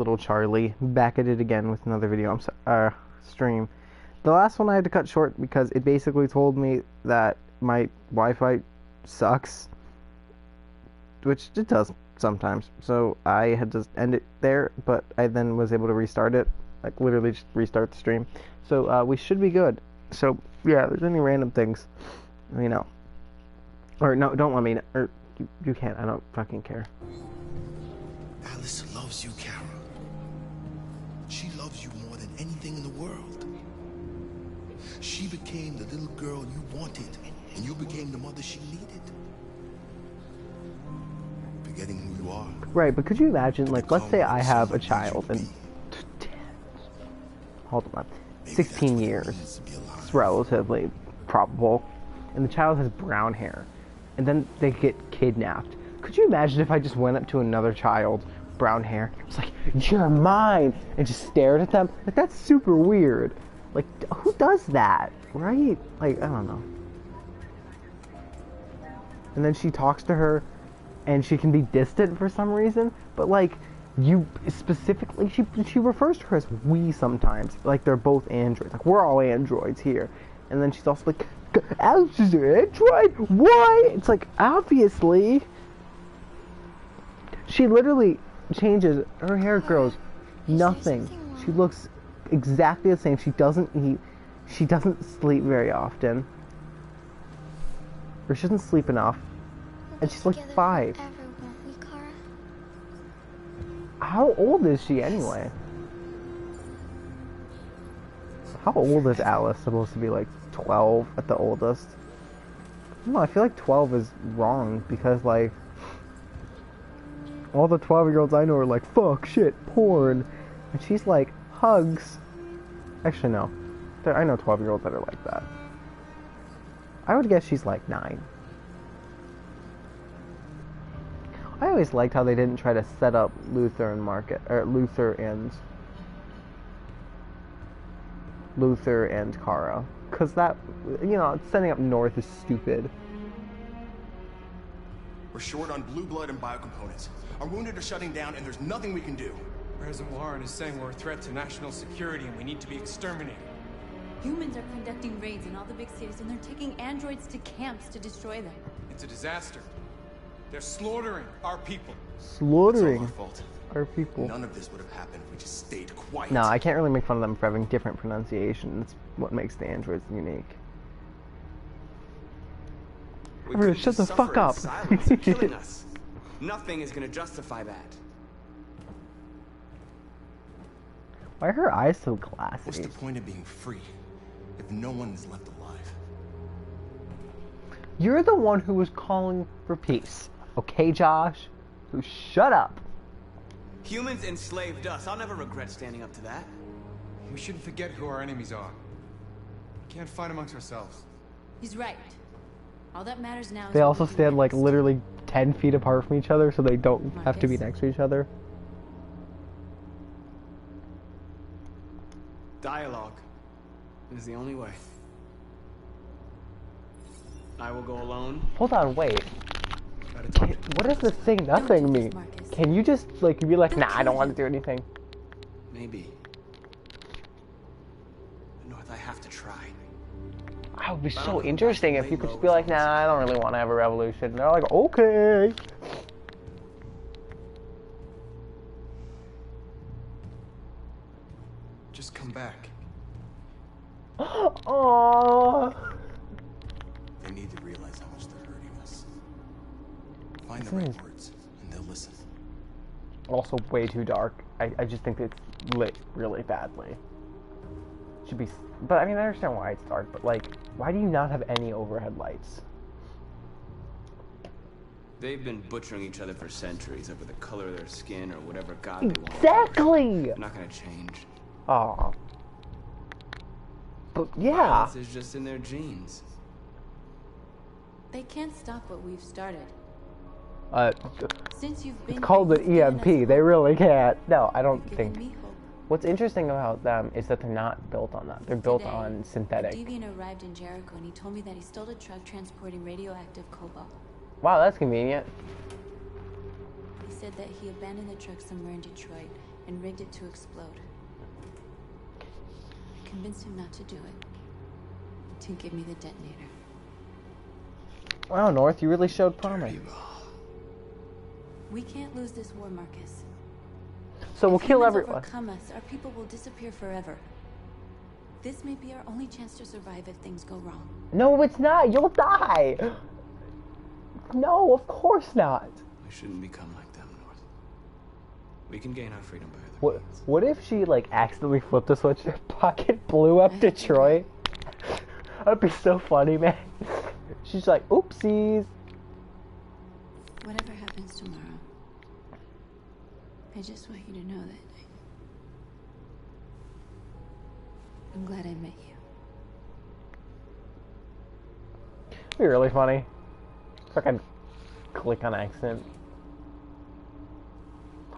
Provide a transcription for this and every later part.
little Charlie, back at it again with another video. Stream. The last one I had to cut short because it basically told me that my Wi-Fi sucks, which it does sometimes. So I had to end it there, but I then was able to restart it, like literally just restart the stream. So we should be good. So yeah, if there's any random things, let me know. Or no, don't let me know. Or you can't. I don't fucking care. Alice loves you, Kara. She loves you more than anything in the world. She became the little girl you wanted, and you became the mother she needed. Forgetting who you are. Right, but could you imagine, like, let's say I have a child and hold on, 16 years. It's relatively probable, and the child has brown hair, and then they get kidnapped. Could you imagine if I just went up to another child, brown hair, it's like, you're mine, and just stared at them? Like, that's super weird. Like, who does that, right? Like, I don't know. And then she talks to her, and she can be distant for some reason, but like, you specifically, she refers to her as we sometimes, like they're both androids, like we're all androids here. And then she's also like, Alice is an android? Why? It's like, obviously. She literally changes, her hair grows nothing. She looks exactly the same. She doesn't eat, she doesn't sleep very often, or she doesn't sleep enough, and she's like 5. How old is she anyway? How old is Alice? Supposed to be like 12 at the oldest? No, I feel like 12 is wrong because like all the 12-year-olds I know are like fuck, shit, porn, and she's like hugs. Actually, no. I know 12-year-olds that are like that. I would guess she's like 9. I always liked how they didn't try to set up Luther and Kara, because that, you know, setting up North is stupid. We're short on blue blood and biocomponents. Our wounded are shutting down, and there's nothing we can do. President Warren is saying we're a threat to national security, and we need to be exterminated. Humans are conducting raids in all the big cities, and they're taking androids to camps to destroy them. It's a disaster. They're slaughtering our people. Slaughtering It's all our fault. our people. None of this would have happened if we just stayed quiet. No, I can't really make fun of them for having different pronunciation. That's what makes the androids unique. We Everyone, couldn't shut the just fuck suffer in up. silence and killing us. Nothing is going to justify that. Why are her eyes so What's glassy? the point of being free if no one is left alive? You're the one who was calling for peace. Okay, Josh? So shut up. Humans enslaved us. I'll never regret standing up to that. We shouldn't forget who our enemies are. We can't fight amongst ourselves. He's right. All that matters now is They what also we do stand like next. literally 10 feet apart from each other so they don't have to be Marcus? next to each other. Dialogue is the only way. I will go alone. Hold on, wait. Gotta talk to What does this saying nothing do this, mean? Marcus. Can you just like be like, nah, I don't want to do anything? Maybe. But North, I have to try. That would be I don't so know, interesting back if you way could just low be was like, nah, awesome. I don't really want to have a revolution. And they're like, okay. Just come back. Aww. They need to realize how much they're hurting us. Find the right words, and they'll listen. Also way too dark. I just think it's lit really badly. Should be, but I mean, I understand why it's dark, but like, why do you not have any overhead lights? They've been butchering each other for centuries over the color of their skin or whatever god they want. Exactly! They're not gonna change. Aw. But yeah. Violence is just in their genes. They can't stop what we've started. Since you've been It's called here, an you've given us EMP. They hope. really can't. No, I don't You've think. given me hope. What's interesting about them is that they're not built on that. They're built Today, on A synthetic. deviant arrived in Jericho and he told me that he stole a truck transporting radioactive cobalt. Wow, that's convenient. He said that he abandoned the truck somewhere in Detroit and rigged it to explode. I convinced him not to do it. To give me the detonator. Wow, North, you really showed promise. We can't lose this war, Marcus. So we'll If kill humans everyone. overcome us, our people will disappear forever. This may be our only chance to survive if things go wrong. No, it's not. You'll die. No, of course not. We shouldn't become like them, North. We can gain our freedom by other What? means. What if she like accidentally flipped a switch in her pocket, blew up Detroit? That'd be so funny, man. She's like, oopsies. Whatever happens tomorrow, I just want you to know that I'm glad I met you. It'd be really funny. If I could click on accident.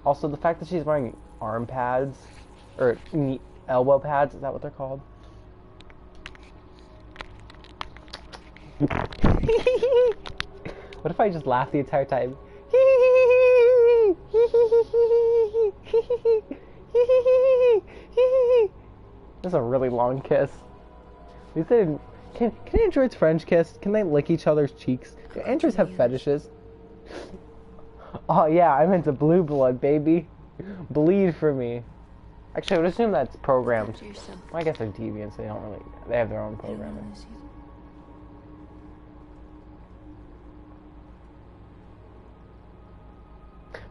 Also, the fact that she's wearing arm pads, or elbow pads, is that what they're called? What if I just laugh the entire time? That's a really long kiss. At least they didn't. Can androids French kiss? Can they lick each other's cheeks? Do androids have fetishes? Oh yeah, I'm into blue blood, baby. Bleed for me. Actually, I would assume that's programmed. After yourself. Well, I guess they're deviants. They don't really. They have their own I don't wanna programming. lose you.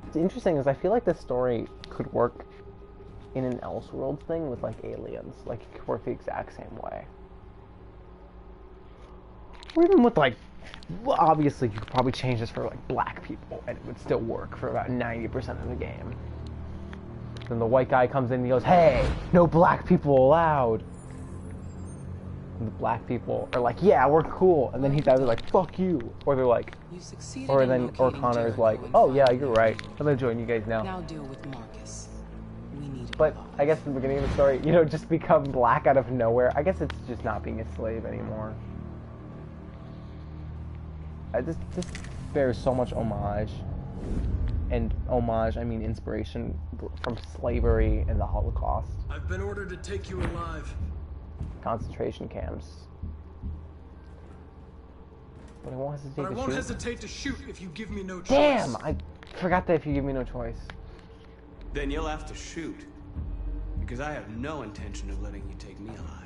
What's interesting is I feel like this story could work in an Elseworlds thing with like aliens. Like it could work the exact same way. Or even with like, well, obviously you could probably change this for like black people and it would still work for about 90% of the game. Then the white guy comes in and he goes, hey, no black people allowed. And the black people are like, yeah, we're cool. And then he's either like, fuck you. Or they're like, You succeeded or in then, or locating Connor's Jericho like, and oh yeah, finding you're the right. people. I'm gonna join you guys now. Now deal with Marcus. We need a But lot. I guess in the beginning of the story, you don't just become black out of nowhere. I guess it's just not being a slave anymore. This bears so much homage. And homage, I mean inspiration from slavery and the Holocaust. I've been ordered to take you alive. Concentration camps. But I won't hesitate But I to won't shoot. hesitate to shoot if you give me no choice. Damn! I forgot that if you give me no choice. Then you'll have to shoot. Because I have no intention of letting you take me alive.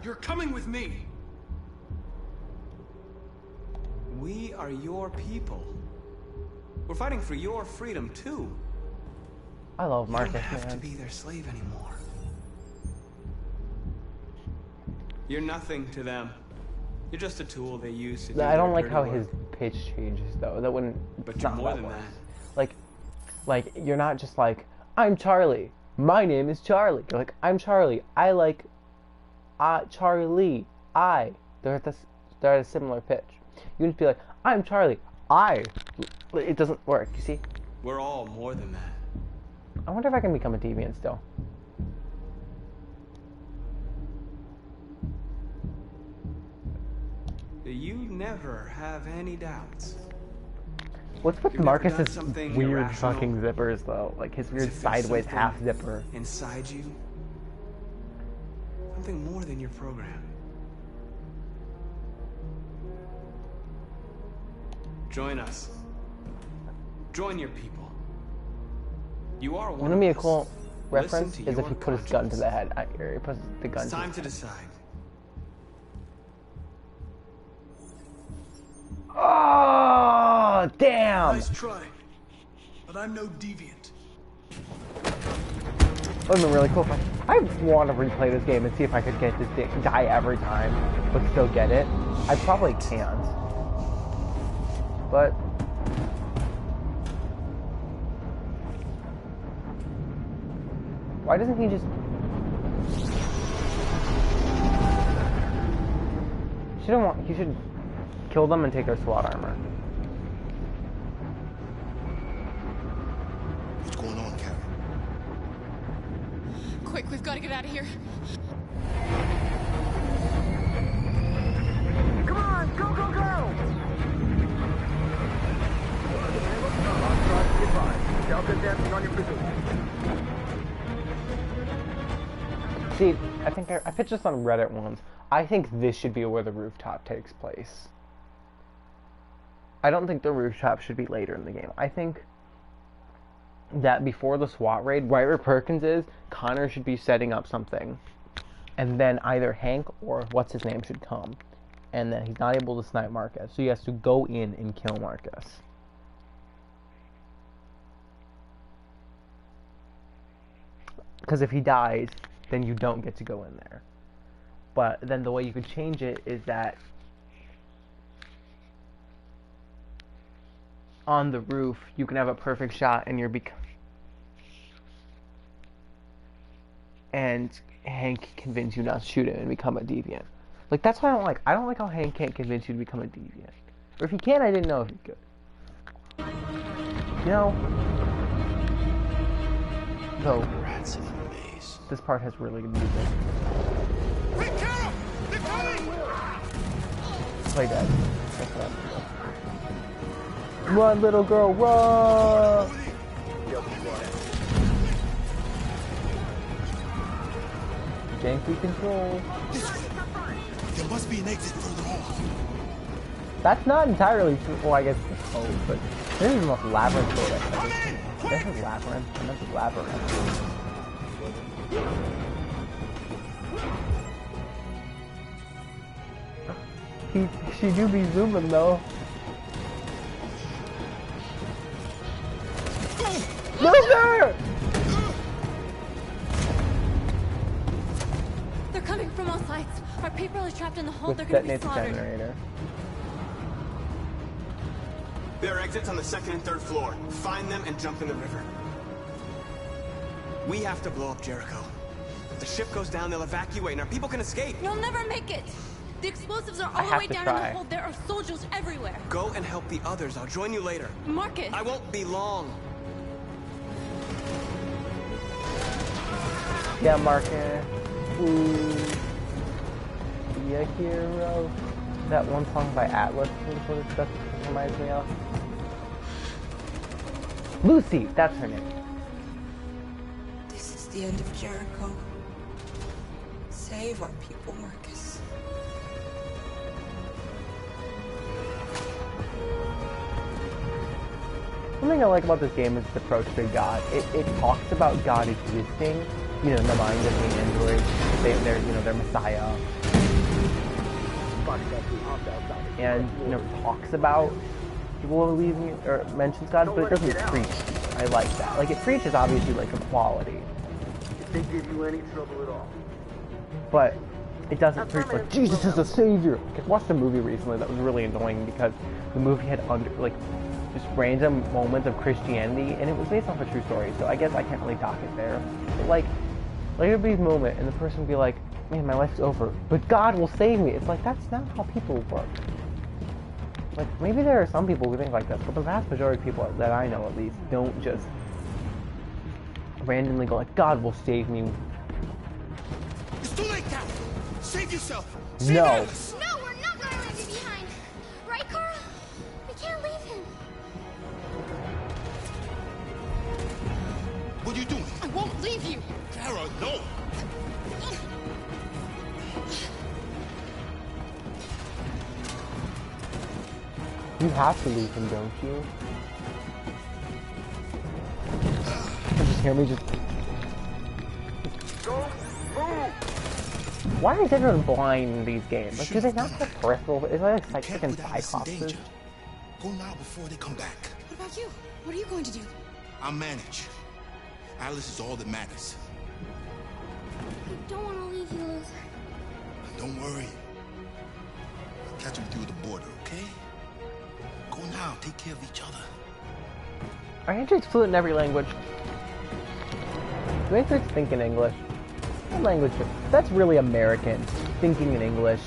You're coming with me. We are your people. We're fighting for your freedom, too. I love You Marcus, don't have to man. be their slave anymore. You're nothing to them. You're just a tool they use to do I don't their like dirty how work. his pitch changes, though. That wouldn't. But it's you're not more how than it that. works. Like, you're not just like, I'm Charlie. My name is Charlie. You're like, I'm Charlie. I like, Charlie. They're at a similar pitch. You just be like, I'm Charlie. It doesn't work. You see? We're all more than that. I wonder if I can become a deviant still. You never have any doubts. What's with You've never done Marcus's something weird irrational? fucking zippers though? Like his As weird if there's sideways something half zipper. inside you. Something more than your program. Join us. Join your people. You are one Wouldn't it of be a us. cool Listen reference? to Is if your he put his gun to conscience. the head. Or he puts the gun It's to time his to head. decide. Oh, damn! Nice try. But I'm no deviant. That would have been really cool. I want to replay this game and see if I could get this thing, die every time, but still get it. I probably can't. But why doesn't he just? He should kill them and take their SWAT armor. What's going on, Kara? Quick, we've got to get out of here. Come on, go, go, go! See, I think I pitched this on Reddit once. I think this should be where the rooftop takes place. I don't think the rooftop should be later in the game. I think that before the SWAT raid, right where Perkins is, Connor should be setting up something. And then either Hank or what's his name should come. And then he's not able to snipe Marcus. So he has to go in and kill Marcus. Because if he dies, then you don't get to go in there. But then the way you could change it is that on the roof, you can have a perfect shot and and Hank convince you not to shoot him and become a deviant. Like, that's what I don't like. I don't like how Hank can't convince you to become a deviant. Or if he can, I didn't know if he could. You know? Though, Rats in a maze. this part has really good music. Quick, Carol! They're coming! Play dead. That's what I'm doing. Run, little girl, run! Janky control. This way. There must be an exit further on. That's not entirely true. Well, I guess it's close, but this is the most labyrinth code I've ever seen. This is labyrinth, and this is labyrinth. She do be zooming though. Loser! They're coming from all sides. Our people are trapped in the hold. Let's They're gonna be detonate the slaughtered. generator. There are exits on the second and third floor. Find them and jump in the river. We have to blow up Jericho. If the ship goes down, they'll evacuate and our people can escape. You'll never make it. The explosives are all the have way to down in try. the hold. There are soldiers everywhere. Go and help the others. I'll join you later. Marcus. I won't be long. Yeah, Marcus. Ooh. Be a hero. That one song by Atlas is what it stuff reminds me of. Lucy, that's her name. This is the end of Jericho. Save our people, Marcus. One thing I like about this game is its approach to God. It talks about God existing, you know, in the mind of the androids. They're Messiah. And, you know, talks about people believing or mentions God, but it doesn't preach. I like that. Like, it preaches obviously like equality. If they give you any trouble at all. But it doesn't preach like Jesus is a savior. I watched a movie recently that was really annoying because the movie had just random moments of Christianity, and it was based off a true story. So I guess I can't really dock it there. But like there'd be a moment, and the person would be like, "Man, my life's over, but God will save me." It's like that's not how people work. Like maybe there are some people who think like that, but the vast majority of people that I know, at least, don't just randomly go like, "God will save me." It's too late, Cal. Save yourself. Save No. Alice. No, we're not gonna leave you behind. Right, Carl? We can't leave him. What are you doing? I won't leave you. Kara, no. You have to leave him, don't you? You just hear me just... Why is everyone blind in these games? Like, do they not have peripheral? Is that like psychic and cyclopses? Go now before they come back. What about you? What are you going to do? I'll manage. Alice is all that matters. I don't want to leave you, Luther. Don't worry. I'll catch you through the border, okay? Go now. Take care of each other. Are androids fluent in every language? Do androids think in English? What language? That's really American. Thinking in English.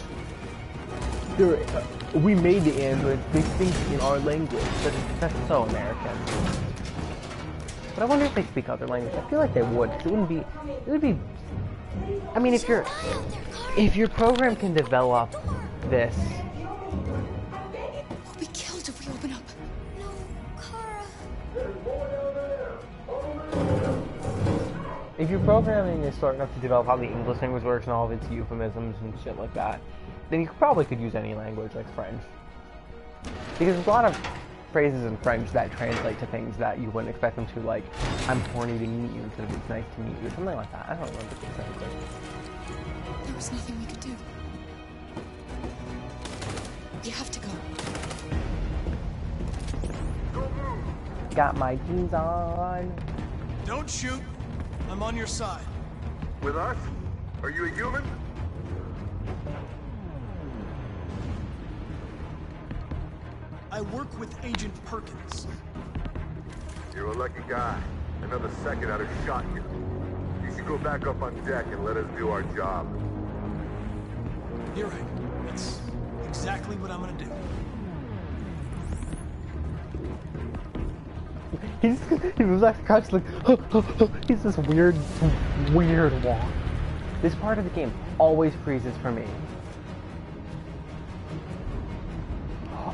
We made the androids. They think in our language. That's so American. But I wonder if they speak other languages. I feel like they would. It wouldn't be. It would be. I mean, if your program can develop this. We'll be killed if we open up. No, Kara. If your programming is smart enough to develop how the English language works and all of its euphemisms and shit like that, then you probably could use any language like French. Because there's a lot of phrases in French that translate to things that you wouldn't expect them to, like, I'm horny to meet you instead of it's nice to meet you, something like that. I don't remember exactly. There was nothing we could do. You have to go. Got my jeans on. Don't shoot. I'm on your side. With us? Are you a human? I work with Agent Perkins. You're a lucky guy. Another second I'd have shot you. You should go back up on deck and let us do our job. You're right. That's exactly what I'm gonna do. He moves like crouched, like, he's this weird walk. This part of the game always freezes for me.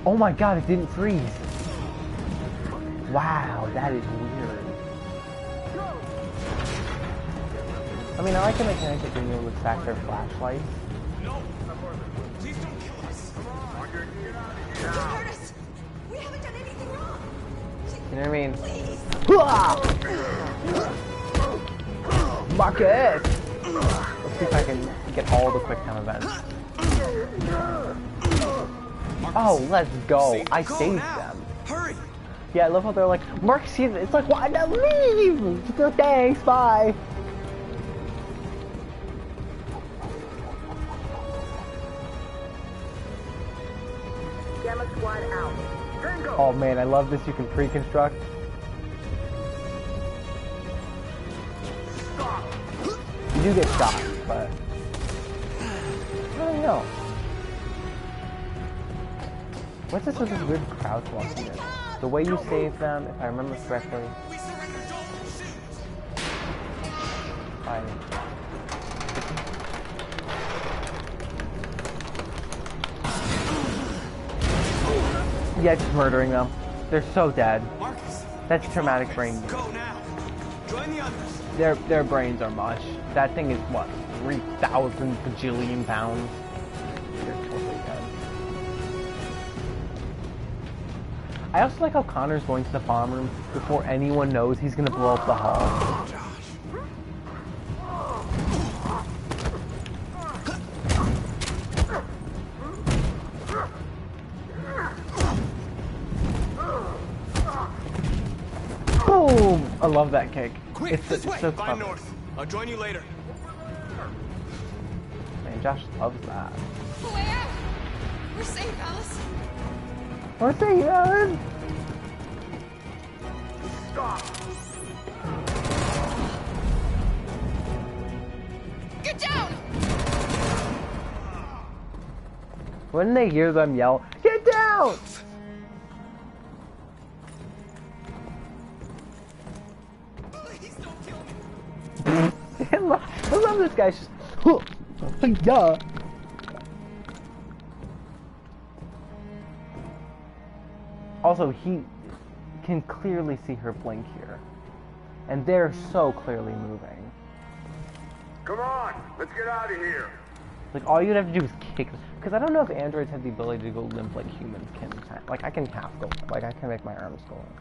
Oh my god, it didn't freeze. Wow, that is weird. I mean, I like the mechanic of being able to stack their flashlights. No! Please don't kill us! Don't hurt us! We haven't done anything wrong! You know what I mean? Please! Marcus! Let's see if I can get all the quick time events. Oh, let's go. I saved them. Hurry! Yeah, I love how they're like, Marcus, it's like, why not leave? Thanks, bye. Gamma squad out. Tango! Oh man, I love this. You can pre-construct. Stop! You do get shot, but I don't know. What's this with this weird crouch walking in? The way you save them, if I remember correctly. We surrender, don't shoot! Fine. Yeah, just murdering them. They're so dead. Marcus! That's traumatic brain. Go now! Join the others! Their brains are mush. That thing is what, 3,000 bajillion pounds? They're totally dead. I also like how Connor's going to the bomb room before anyone knows he's gonna blow up the hall. Boom! I love that kick. Quick, It's this way! so Find clever. North. I'll join you later. Man, Josh loves that. Way out! We're safe, Alice. What's that, Alan? Stop! Get down! When they hear them yell, "Get down!" Please don't kill me! I love this guy. Just, yeah. Also, he can clearly see her blink here, and they're so clearly moving. Come on! Let's get out of here! Like, all you'd have to do is kick. Because I don't know if androids have the ability to go limp like humans can. Like, I can half go. Like, I can make my arms go limp.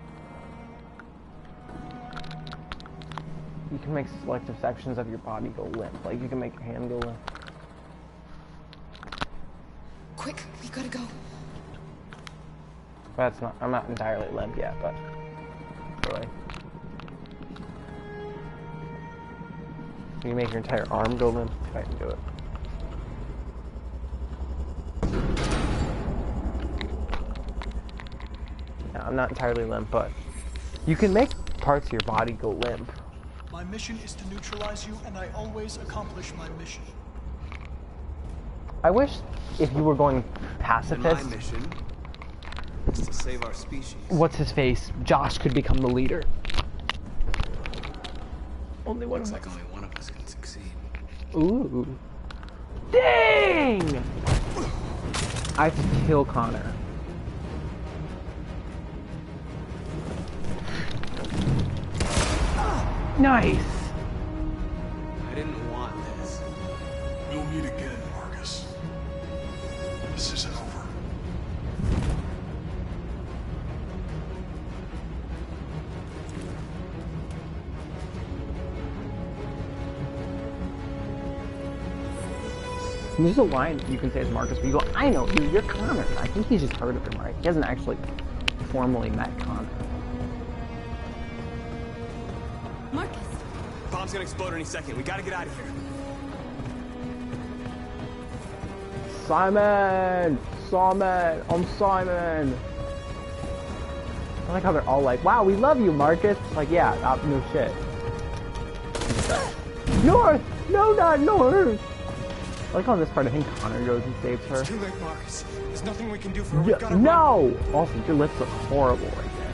You can make selective sections of your body go limp. Like, you can make your hand go limp. Quick, we gotta go. That's not. I'm not entirely limp yet, but really. You can make your entire arm go limp if I can do it. No, I'm not entirely limp, but you can make parts of your body go limp. My mission is to neutralize you, and I always accomplish my mission. I wish if you were going And pacifist, my mission is to save our species. what's his face? Josh could become the leader. Only one. Looks like only one of us can succeed. Ooh. Dang! I have to kill Connor. Nice! There's a line you can say as Marcus, but you go, I know, you're Connor. I think he's just heard of him, right? He hasn't actually formally met Connor. Marcus. Bomb's gonna explode any second. We gotta get out of here. Simon! Simon! I'm Simon! I like how they're all like, wow, we love you, Marcus. Like, yeah, no shit. North! No, not North! I like how in this part, I think Connor goes and saves her. It's too late, Marcus. There's nothing we can do for her. Yeah, We've gotta no! run. Also, your lips look horrible right there.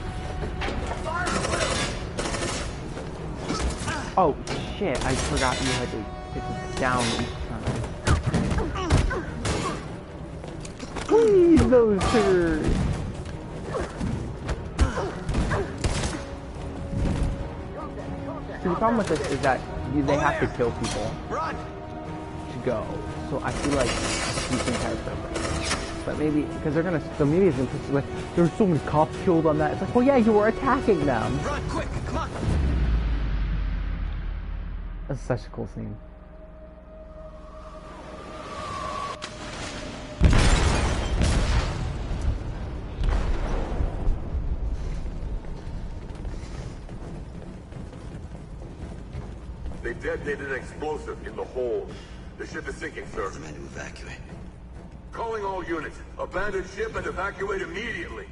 Oh, shit. I forgot you had to hit it down each time. Squeeze those turds! See, the problem with this is that they have to kill people to go. So I feel like you can kind of but maybe, because they're gonna, the media's gonna push like, there's so many cops killed on that. It's like, well, yeah, you were attacking them. Run, quick, come on. That's such a cool scene. They detonated an explosive in the hold. The ship is sinking, sir. The men to evacuate. Calling all units. Abandon ship and evacuate immediately.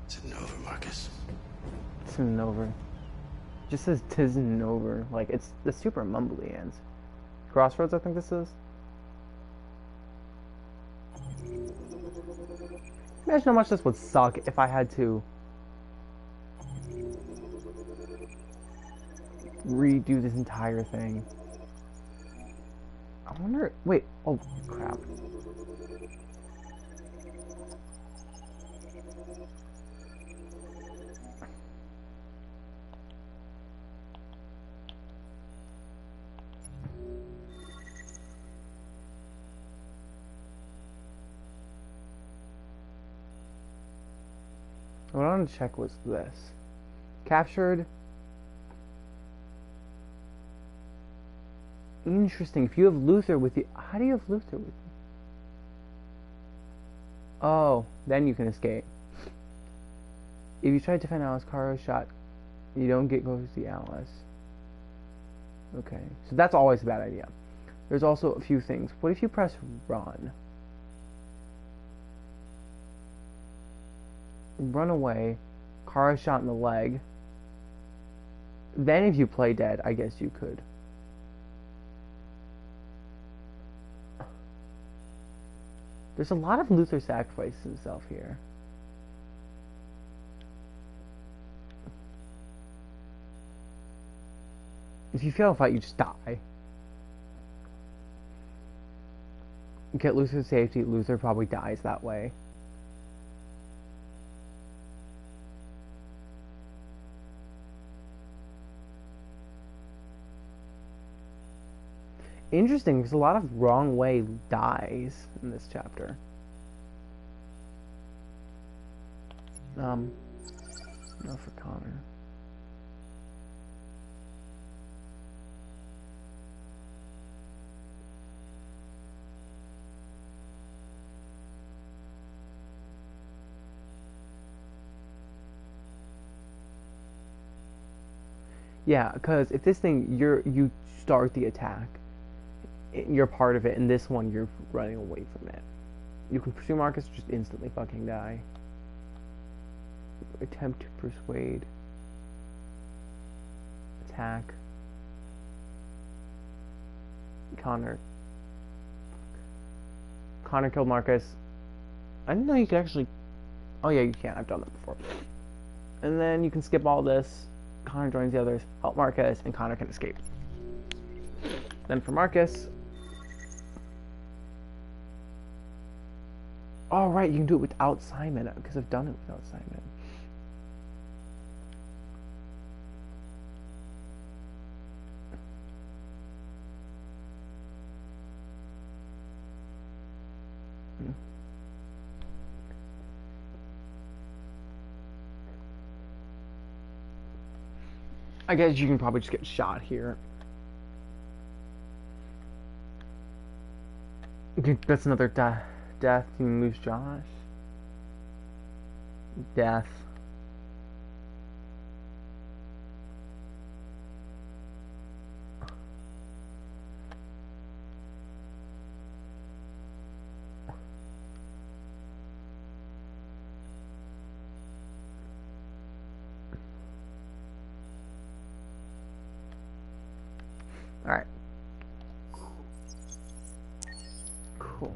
It's over, Marcus. Tisn't over. Just says tisn't over. Like, it's the super mumbly ends. Crossroads, I think this is. Imagine how much this would suck if I had to redo this entire thing. I wonder, wait, oh crap. What I wanted to check was this. Captured. Interesting. If you have Luther with you, how do you have Luther with you? Oh, then you can escape. If you try to defend Alice, Kara shot. You don't get close to Alice. Okay, so that's always a bad idea. There's also a few things. What if you press run? Run away. Kara shot in the leg. Then if you play dead, I guess you could. There's a lot of Luther sacrifices himself here. If you fail a fight, you just die. Get Luther to safety, Luther probably dies that way. Interesting, because a lot of wrong way dies in this chapter. No for Connor. Yeah, because if this thing, you start the attack. You're part of it, and this one you're running away from it. You can pursue Marcus, just instantly fucking die. Attempt to persuade. Attack. Connor. Connor killed Marcus. I didn't know you could actually... Oh yeah, you can. I've done that before. And then you can skip all this. Connor joins the others, help Marcus, and Connor can escape. Then for Marcus... Oh, right, you can do it without Simon, because I've done it without Simon. I guess you can probably just get shot here. That's another death. You lose Josh. Death. Alright. Cool.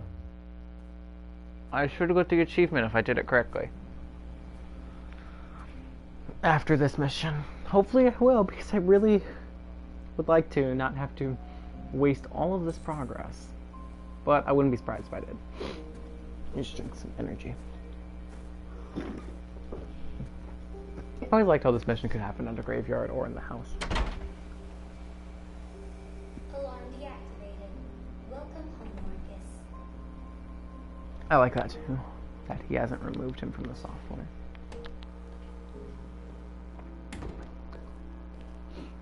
I should have got the achievement if I did it correctly. After this mission. Hopefully I will, because I really would like to not have to waste all of this progress. But I wouldn't be surprised if I did. Just drink some energy. I always liked how this mission could happen under graveyard or in the house. Alarm deactivated. Welcome home, Marcus. I like that too. That he hasn't removed him from the software.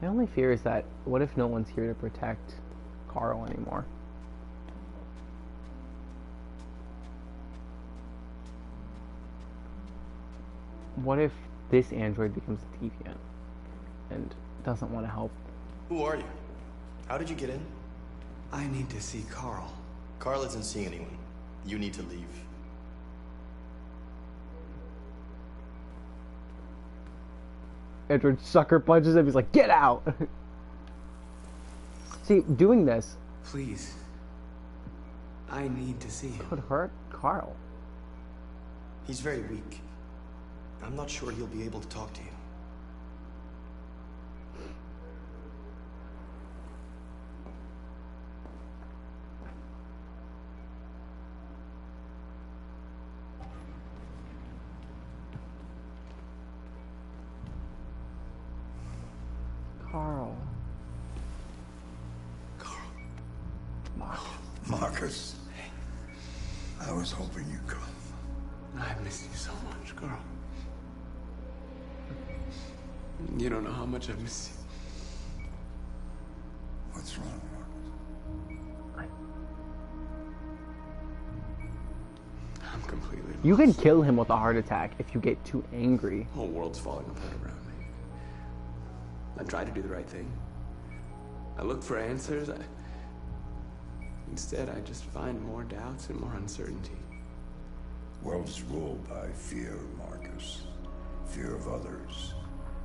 My only fear is that, what if no one's here to protect Carl anymore? What if this android becomes a deviant and doesn't want to help? Who are you? How did you get in? I need to see Carl. Carl isn't seeing anyone. You need to leave. Android sucker punches him, he's like, get out! See, doing this... Please. I need to see him. Could hurt Carl. He's very weak. I'm not sure he'll be able to talk to you. Carl. Marcus. I was hoping you'd come. I missed you so much, Carl. You don't know how much I miss you. What's wrong, Marcus? I'm completely lost. You can kill him with a heart attack if you get too angry. The whole world's falling apart around me. I tried to do the right thing. I look for answers. Instead, I just find more doubts and more uncertainty. World's ruled by fear, Marcus. Fear of others.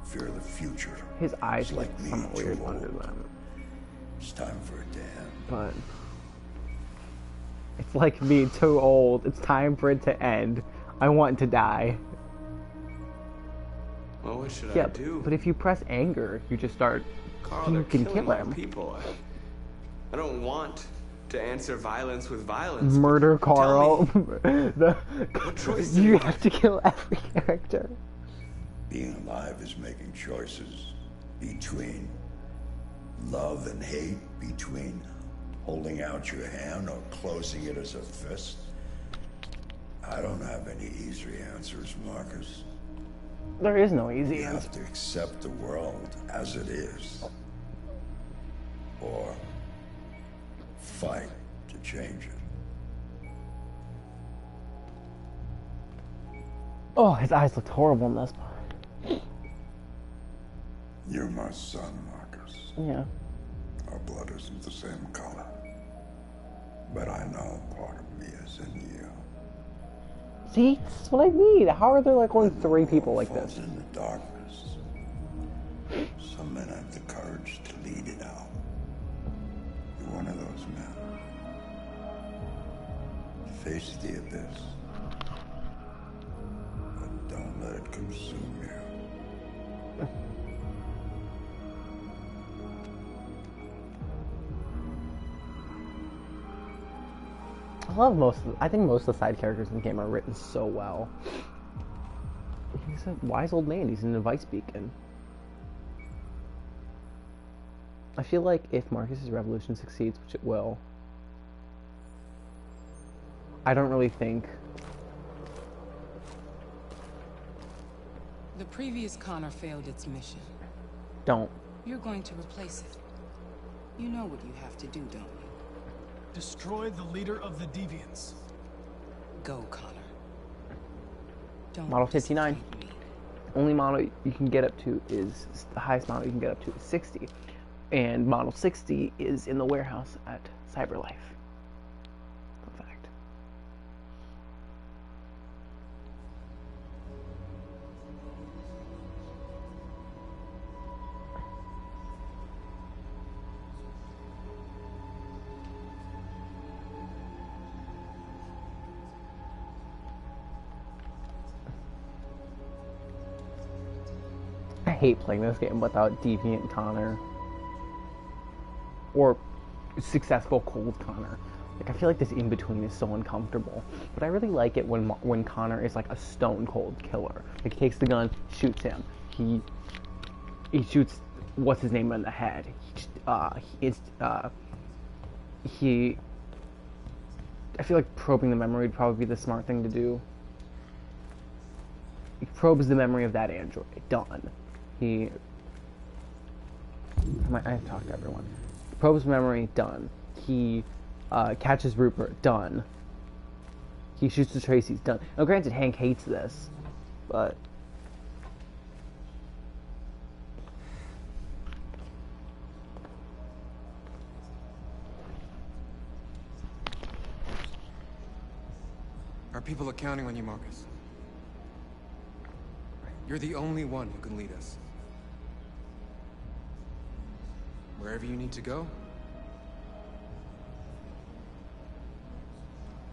Fear of the future. His eyes It's like me, somewhat weird too under old. them. It's time for a dam. But it's like me too old. It's time for it to end. I want to die. Well, what should Yeah, I do? but if you press anger, you just start. Carl, You they're can killing kill my him. people. I don't want to answer violence with violence. Murder but tell Carl. me, The, what choice do you we have to kill every character. Being alive is making choices between love and hate, between holding out your hand or closing it as a fist. I don't have any easy answers, Marcus. There is no easy You answer. have to accept the world as it is, or fight to change it. Oh, his eyes looked horrible in this part. You're my son, Marcus. Yeah. Our blood isn't the same color, but I know part of me is in you. See, this is what I need. How are there like only 3 people like Falls this? in the darkness. Some men have the courage to lead it out. You're one of those men. Face the abyss, but don't let it consume you. I love I think most of the side characters in the game are written so well. He's a wise old man. He's an advice beacon. I feel like if Marcus's revolution succeeds, which it will, I don't really think... The previous Connor failed its mission. Don't. You're going to replace it. You know what you have to do, don't you? Destroy the leader of the Deviants. Go, Connor. Don't Model 59. disappoint me. Only model you can get up to is, the highest model you can get up to is 60. And model 60 is in the warehouse at CyberLife. Fun fact. I hate playing this game without Deviant Connor. Or successful cold Connor. Like, I feel like this in between is so uncomfortable. But I really like it when Connor is like a stone cold killer. Like, he takes the gun, shoots him. He shoots what's his name in the head. I feel like probing the memory would probably be the smart thing to do. He probes the memory of that android. Done. I've talked to everyone. Probes memory, done. He catches Rupert, done. He shoots the Tracy's, done. Now granted, Hank hates this, but... Our people are counting on you, Marcus. You're the only one who can lead us. Wherever you need to go,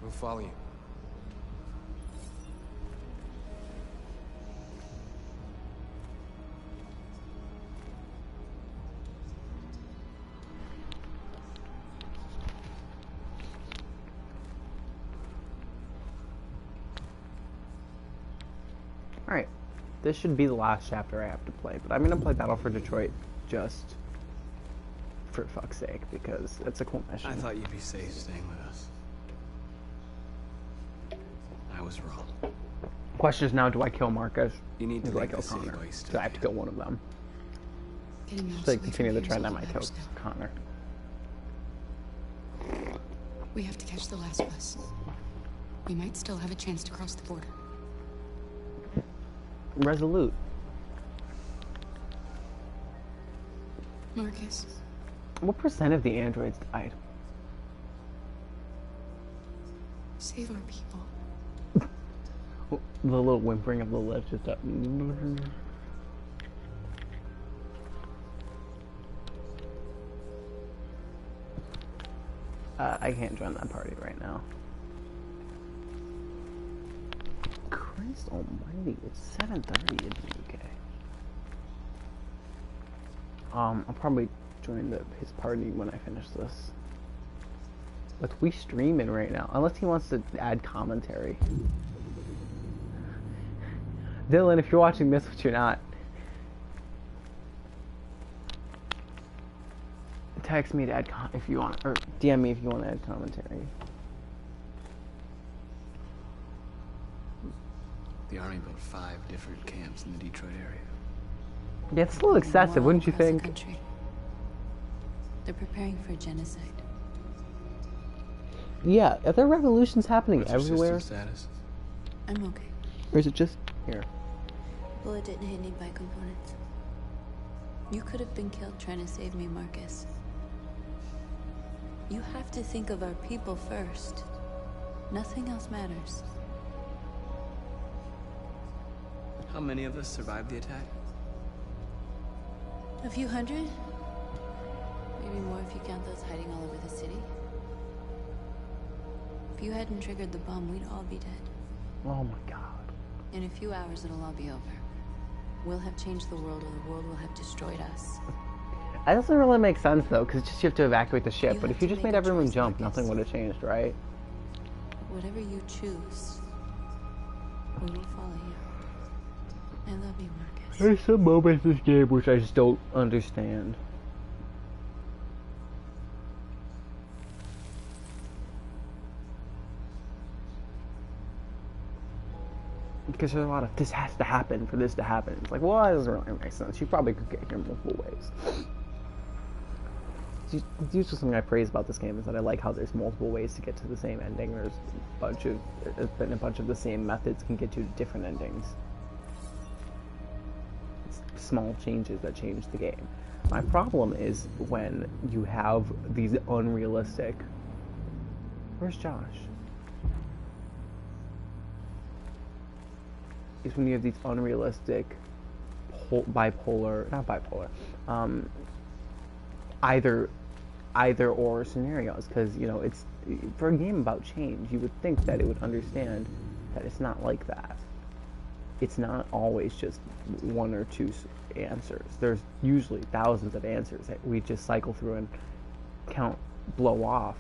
we'll follow you. Alright, this should be the last chapter I have to play, but I'm going to play Battle for Detroit just for fuck's sake, because it's a cool mission. I thought you'd be safe staying with us. I was wrong. Question is now, do I kill Marcus? You need to or do I leave kill the city Connor? while you still So I have to kill one of them. Getting miles So I away continue from the here is trend, I all that might kill matters now. Connor. We have to catch the last bus. We might still have a chance to cross the border. Resolute. Marcus, What percent of the androids died? save our people. The little whimpering of the lips just up. I can't join that party right now. Christ almighty, it's 7:30 in the UK. I'll probably join his party when I finish this. But we streaming right now, unless he wants to add commentary. Dylan, if you're watching this, which you're not, text me to add if you want, or DM me if you want to add commentary. The Army built 5 different camps in the Detroit area. Yeah, it's a little excessive, wouldn't you think? Country. They're preparing for genocide. Yeah, are there revolutions happening What's your everywhere? system status? I'm okay. Or is it just here? Bullet didn't hit any bike components. You could have been killed trying to save me, Marcus. You have to think of our people first. Nothing else matters. How many of us survived the attack? A few hundred? Maybe more if you count those hiding all over the city. If you hadn't triggered the bomb, we'd all be dead. Oh my god. In a few hours, it'll all be over. We'll have changed the world, or the world will have destroyed us. That doesn't really make sense though, because just you have to evacuate the ship. You But have if you to just make made a everyone choice, jump, Marcus. nothing would have changed, right? Whatever you choose, we will follow you. I love you, Marcus. There's some moments in this game which I just don't understand. Because there's a lot of, this has to happen for this to happen. It's like, well, that doesn't really make sense. You probably could get here multiple ways. it's usually something I praise about this game is that I like how there's multiple ways to get to the same ending. There's a bunch of the same methods can get you to different endings. It's small changes that change the game. My problem is when you have these unrealistic... Where's Josh? Is when you have these unrealistic bipolar, not bipolar, either or scenarios, because, you know, it's, for a game about change, you would think that it would understand that it's not like that. It's not always just one or two answers. There's usually thousands of answers that we just cycle through and blow off.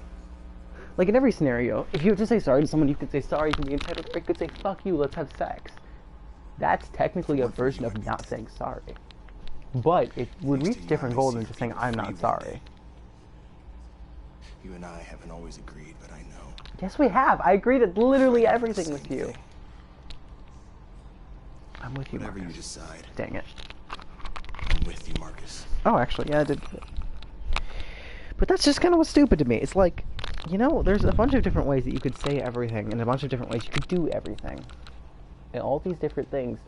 Like in every scenario, if you would just say sorry to someone, you could say sorry, you can be entitled, or you could say fuck you, let's have sex. That's technically a version of not saying sorry. But it would reach different goals than just saying I'm not sorry. You and I haven't always agreed, but I know. Yes, we have. I agreed at literally everything with you. I'm with you, Whatever Marcus. you decide. Dang it. I'm with you, Marcus. Oh, actually, yeah, I did. But that's just kind of what's stupid to me. It's like, you know, there's a bunch of different ways that you could say everything, and a bunch of different ways you could do everything. And all these different things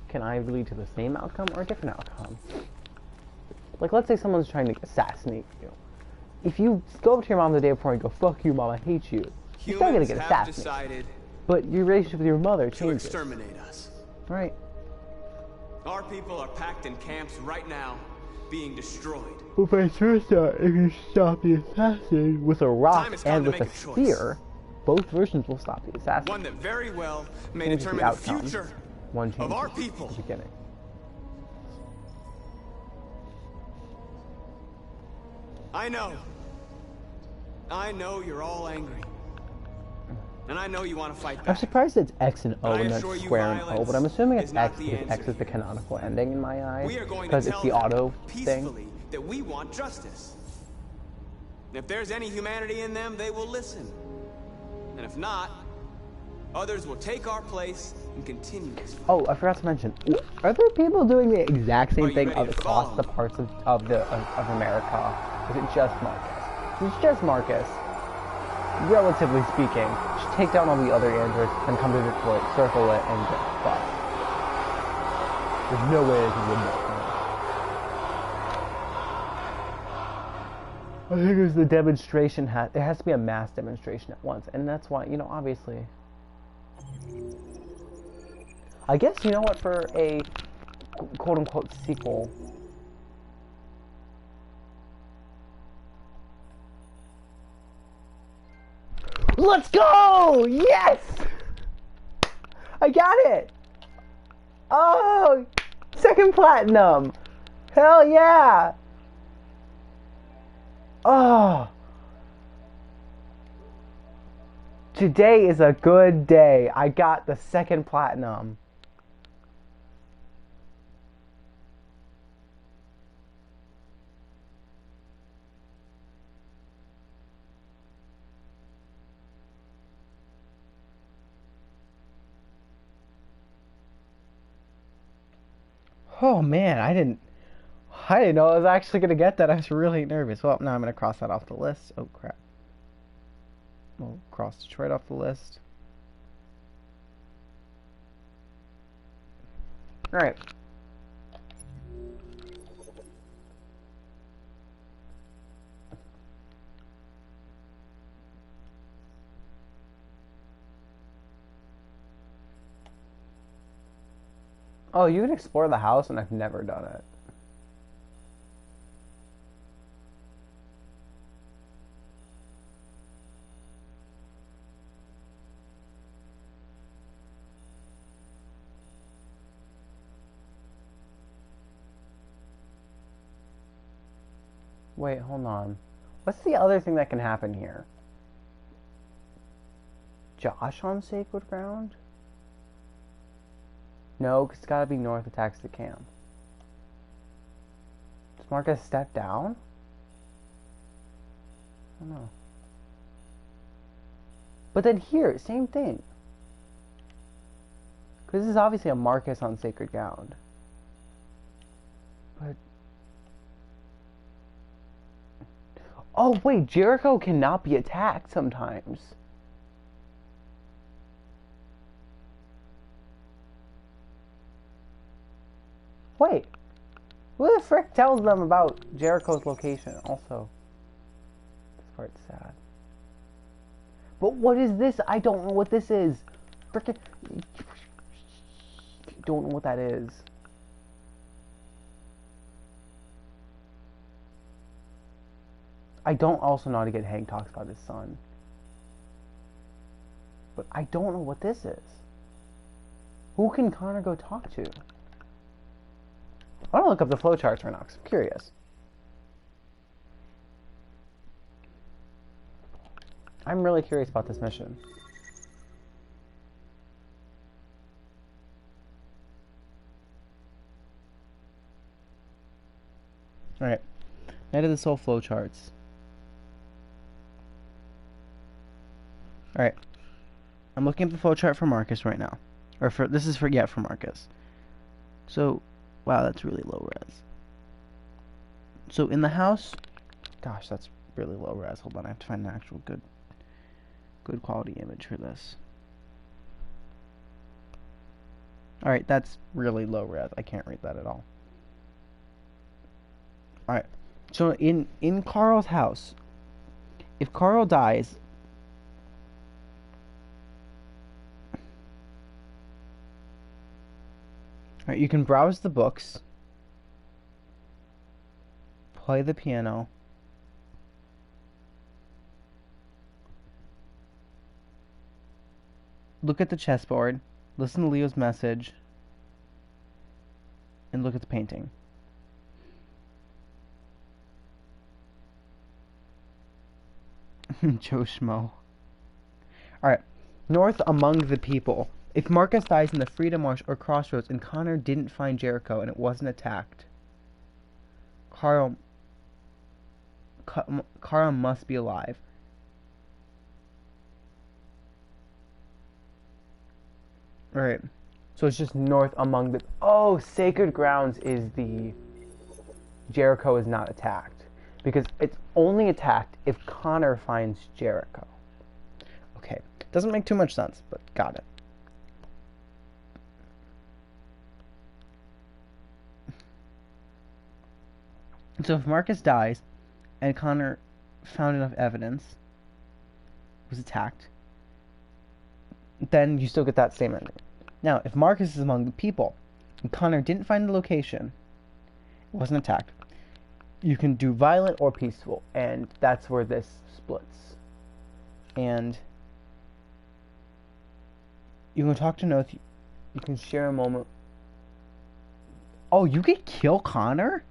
can either lead to the same outcome or a different outcome. Like, let's say someone's trying to assassinate you. If you go up to your mom the day before and go, fuck you, mom, I hate you, you're still gonna get assassinated. But your relationship with your mother changes. To exterminate us. Right. Our people are packed in camps right now, being destroyed. Well, vice versa, if you stop the assassin with a rock and with a spear, both versions will stop the assassin. One that very well may determine the future of our people. At the beginning. I know you're all angry. And I know you want to fight back. I'm surprised it's X and O But I and not assure you square and O, violence but I'm assuming it's is not X the because answer X is the here. canonical ending in my eyes. We are going Because to it's tell the auto them thing. peacefully that we want justice. And if there's any humanity in them, they will listen. And if not, others will take our place and continue this fight. Oh, I forgot to mention, are there people doing the exact Are same you thing ready to across follow the parts of America? Is it just Marcus? If it's just Marcus, relatively speaking, just take down all the other androids and come to Detroit, circle it, and get fucked. There's no way they can win that. I think it was the demonstration there has to be a mass demonstration at once, and that's why, you know, obviously. I guess, you know what, for a quote-unquote sequel, let's go! Yes! I got it! Oh! Second platinum! Hell yeah! Oh! Today is a good day. I got the second platinum. Oh man, I didn't know I was actually gonna get that. I was really nervous. Well, now I'm gonna cross that off the list. Oh crap. We'll cross Detroit off the list. Alright. Oh, you can explore the house, and I've never done it. Wait, hold on. What's the other thing that can happen here? Josh on sacred ground? No, because it's got to be north attacks the camp. Does Marcus step down? I don't know. But then here, same thing. Because this is obviously a Marcus on sacred ground. But... Oh wait, Jericho cannot be attacked sometimes. Wait, who the frick tells them about Jericho's location? Also, this part's sad. But what is this? I don't know what this is. Frickin', don't know what that is. I don't also know how to get Hank talks about his son. But I don't know what this is. Who can Connor go talk to? I want to look up the flowcharts right now because I'm curious. I'm really curious about this mission. Alright. Night of the Soul flowcharts. Alright. I'm looking at the flowchart for Marcus right now. Or for this is for Marcus. So wow, that's really low res. So in the house, gosh, that's really low res. Hold on, I have to find an actual good quality image for this. Alright, that's really low res. I can't read that at all. Alright. So in Carl's house, if Carl dies, alright, you can browse the books, play the piano, look at the chessboard, listen to Leo's message, and look at the painting. Joe Schmo. Alright. North among the people. If Marcus dies in the Freedom March or Crossroads and Connor didn't find Jericho and it wasn't attacked, Carl must be alive. Alright. So it's just north among the... Oh, Sacred Grounds is the... Jericho is not attacked. Because it's only attacked if Connor finds Jericho. Okay. Doesn't make too much sense, but got it. So if Marcus dies and Connor found enough evidence, was attacked, then you still get that same ending. Now, if Marcus is among the people and Connor didn't find the location, wasn't attacked, you can do violent or peaceful, and that's where this splits. And you can talk to Noth, you can share a moment. Oh, you could kill Connor?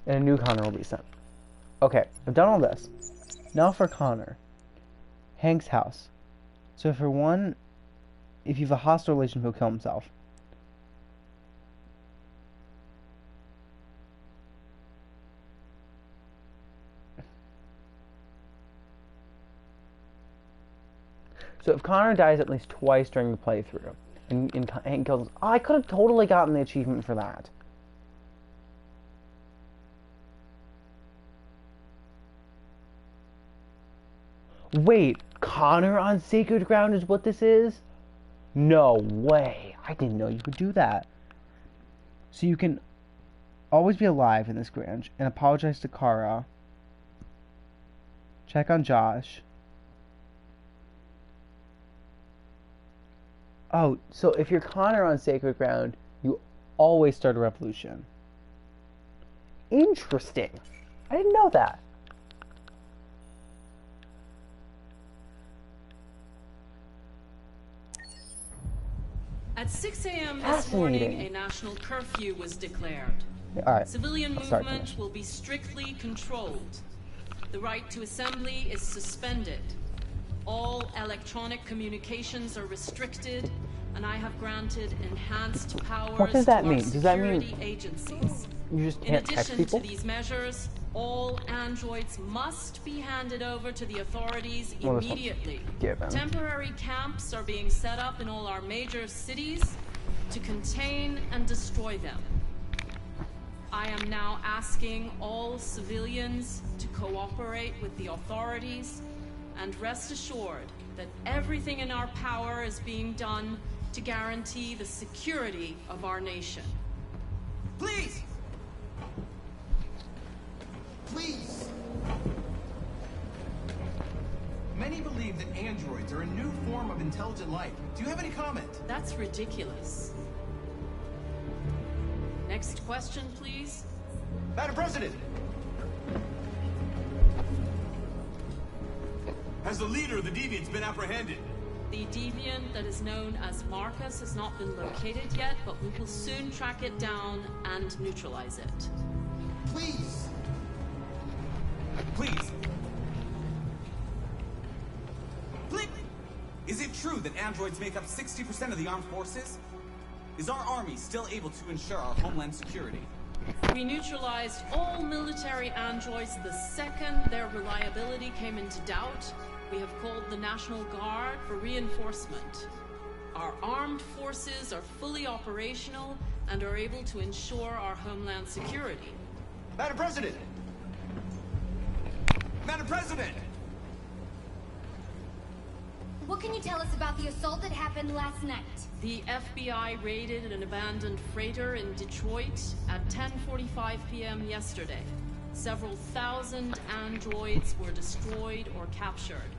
And a new Connor will be sent. Okay, I've done all this. Now for Connor. Hank's house. So for one, if you have a hostile relation, he'll kill himself. So if Connor dies at least twice during the playthrough, and Hank kills him, oh, I could have totally gotten the achievement for that. Wait, Connor on Sacred Ground is what this is? No way. I didn't know you could do that. So you can always be alive in this Grange and apologize to Kara. Check on Josh. Oh, so if you're Connor on Sacred Ground, you always start a revolution. Interesting. I didn't know that. At 6 a.m. this morning, a national curfew was declared. Alright, Civilian movement will be strictly controlled. The right to assembly is suspended. All electronic communications are restricted, and I have granted enhanced powers What does that to our mean? Does that mean security agencies. you just In can't text addition people? to these measures, all androids must be handed over to the authorities Well, this one's immediately. given. Temporary camps are being set up in all our major cities to contain and destroy them. I am now asking all civilians to cooperate with the authorities and rest assured that everything in our power is being done to guarantee the security of our nation. Please! Please! Many believe that androids are a new form of intelligent life. Do you have any comment? That's ridiculous. Next question, please. Madam President! Has the leader of the Deviants been apprehended? The deviant that is known as Marcus has not been located yet, but we will soon track it down and neutralize it. Please! Please! Please! Is it true that androids make up 60% of the armed forces? Is our army still able to ensure our homeland security? We neutralized all military androids the second their reliability came into doubt. We have called the National Guard for reinforcement. Our armed forces are fully operational and are able to ensure our homeland security. Madam President! Madam President! What can you tell us about the assault that happened last night? The FBI raided an abandoned freighter in Detroit at 10:45 p.m. yesterday. Several thousand androids were destroyed or captured.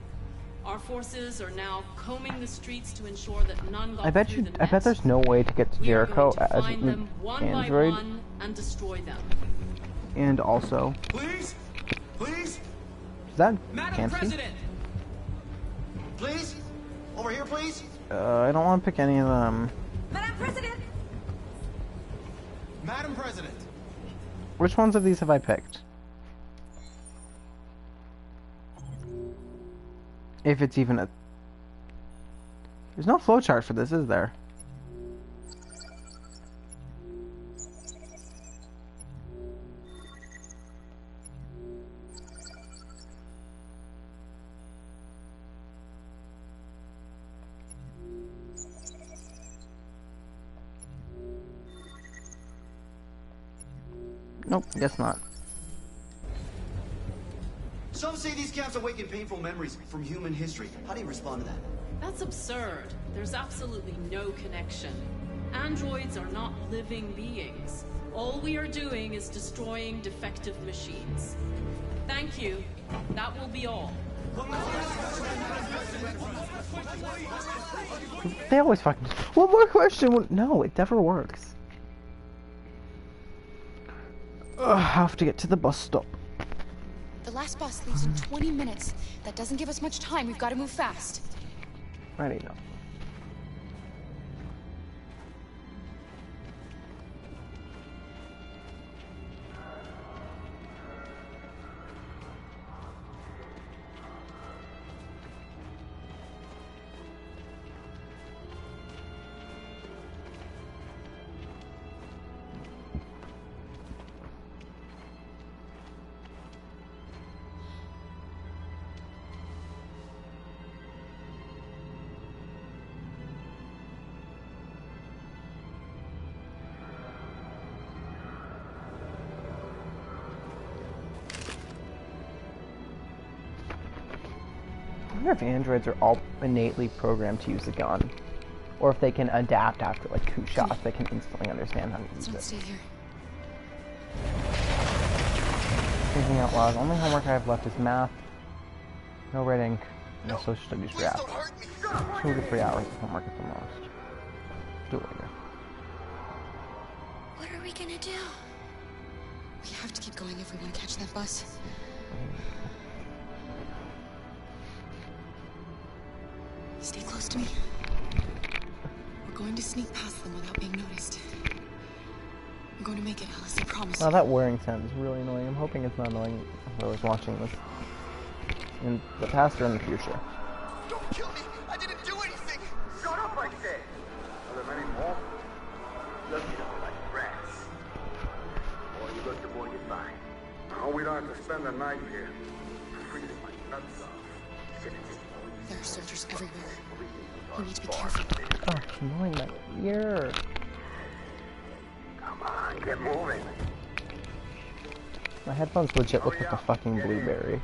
Our forces are now combing the streets to ensure that none got I bet through you. the I bet net. there's no way to get to We are Jericho going to as find an them one android, by one and destroy them. and also. Please? Please? Is that Madam Campsy? President! Please? Over here, please? I don't want to pick any of them. Madam President! Madam President! Which ones of these have I picked? If it's even a... There's no flowchart for this, is there? Nope, guess not. Some say these camps awaken painful memories from human history. How do you respond to that? That's absurd. There's absolutely no connection. Androids are not living beings. All we are doing is destroying defective machines. Thank you. That will be all. They always fucking... One more question! No, it never works. Ugh, I have to get to the bus stop. The last bus leaves in 20 minutes. That doesn't give us much time. We've got to move fast. I need to know. I wonder if androids are all innately programmed to use a gun, or if they can adapt after like 2 shots. They can instantly understand how to use Don't it. stay here. Thinking out loud. Only homework I have left is math, no red ink, and a social studies react. 2 to 3 hours of homework at the most. Do it later. What are we gonna do? We have to keep going if we want to catch that bus. Stay close to me. We're going to sneak past them without being noticed. We're going to make it, Alice. I promise. Wow, that whirring sound is really annoying. I'm hoping it's not annoying whoever's watching this in the past or in the future. Don't kill me! I didn't do anything! Shut up, I said! spend the night here. Freezing my nuts off. There are soldiers everywhere. You need to be careful. Oh, annoying my ear. Come on, get moving. My headphones legit look like a fucking blueberry.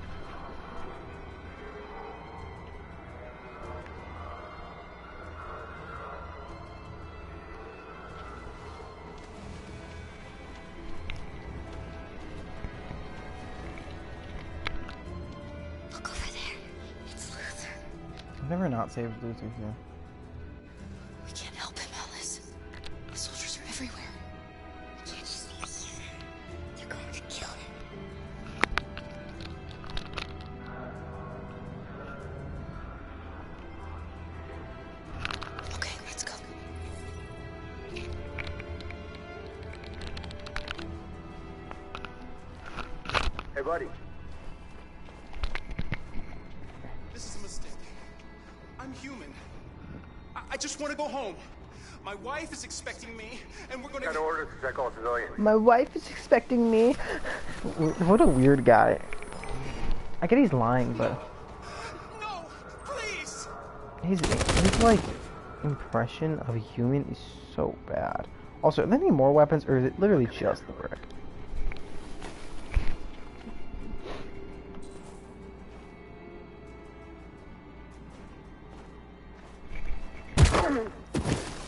Look over there. It's Luther. I've never not saved Luther here. We can't help him, Alice. The soldiers are everywhere. We can't just leave him. They're going to kill him. Okay, let's go. Hey, buddy. This is a mistake. I'm human. I just want to go home. My wife is expecting me, and we're gonna... Got orders to check all civilians. My wife is expecting me. What a weird guy. I get he's lying, but No, please. his like impression of a human is so bad. Also, are there any more weapons, or is it literally just the brick?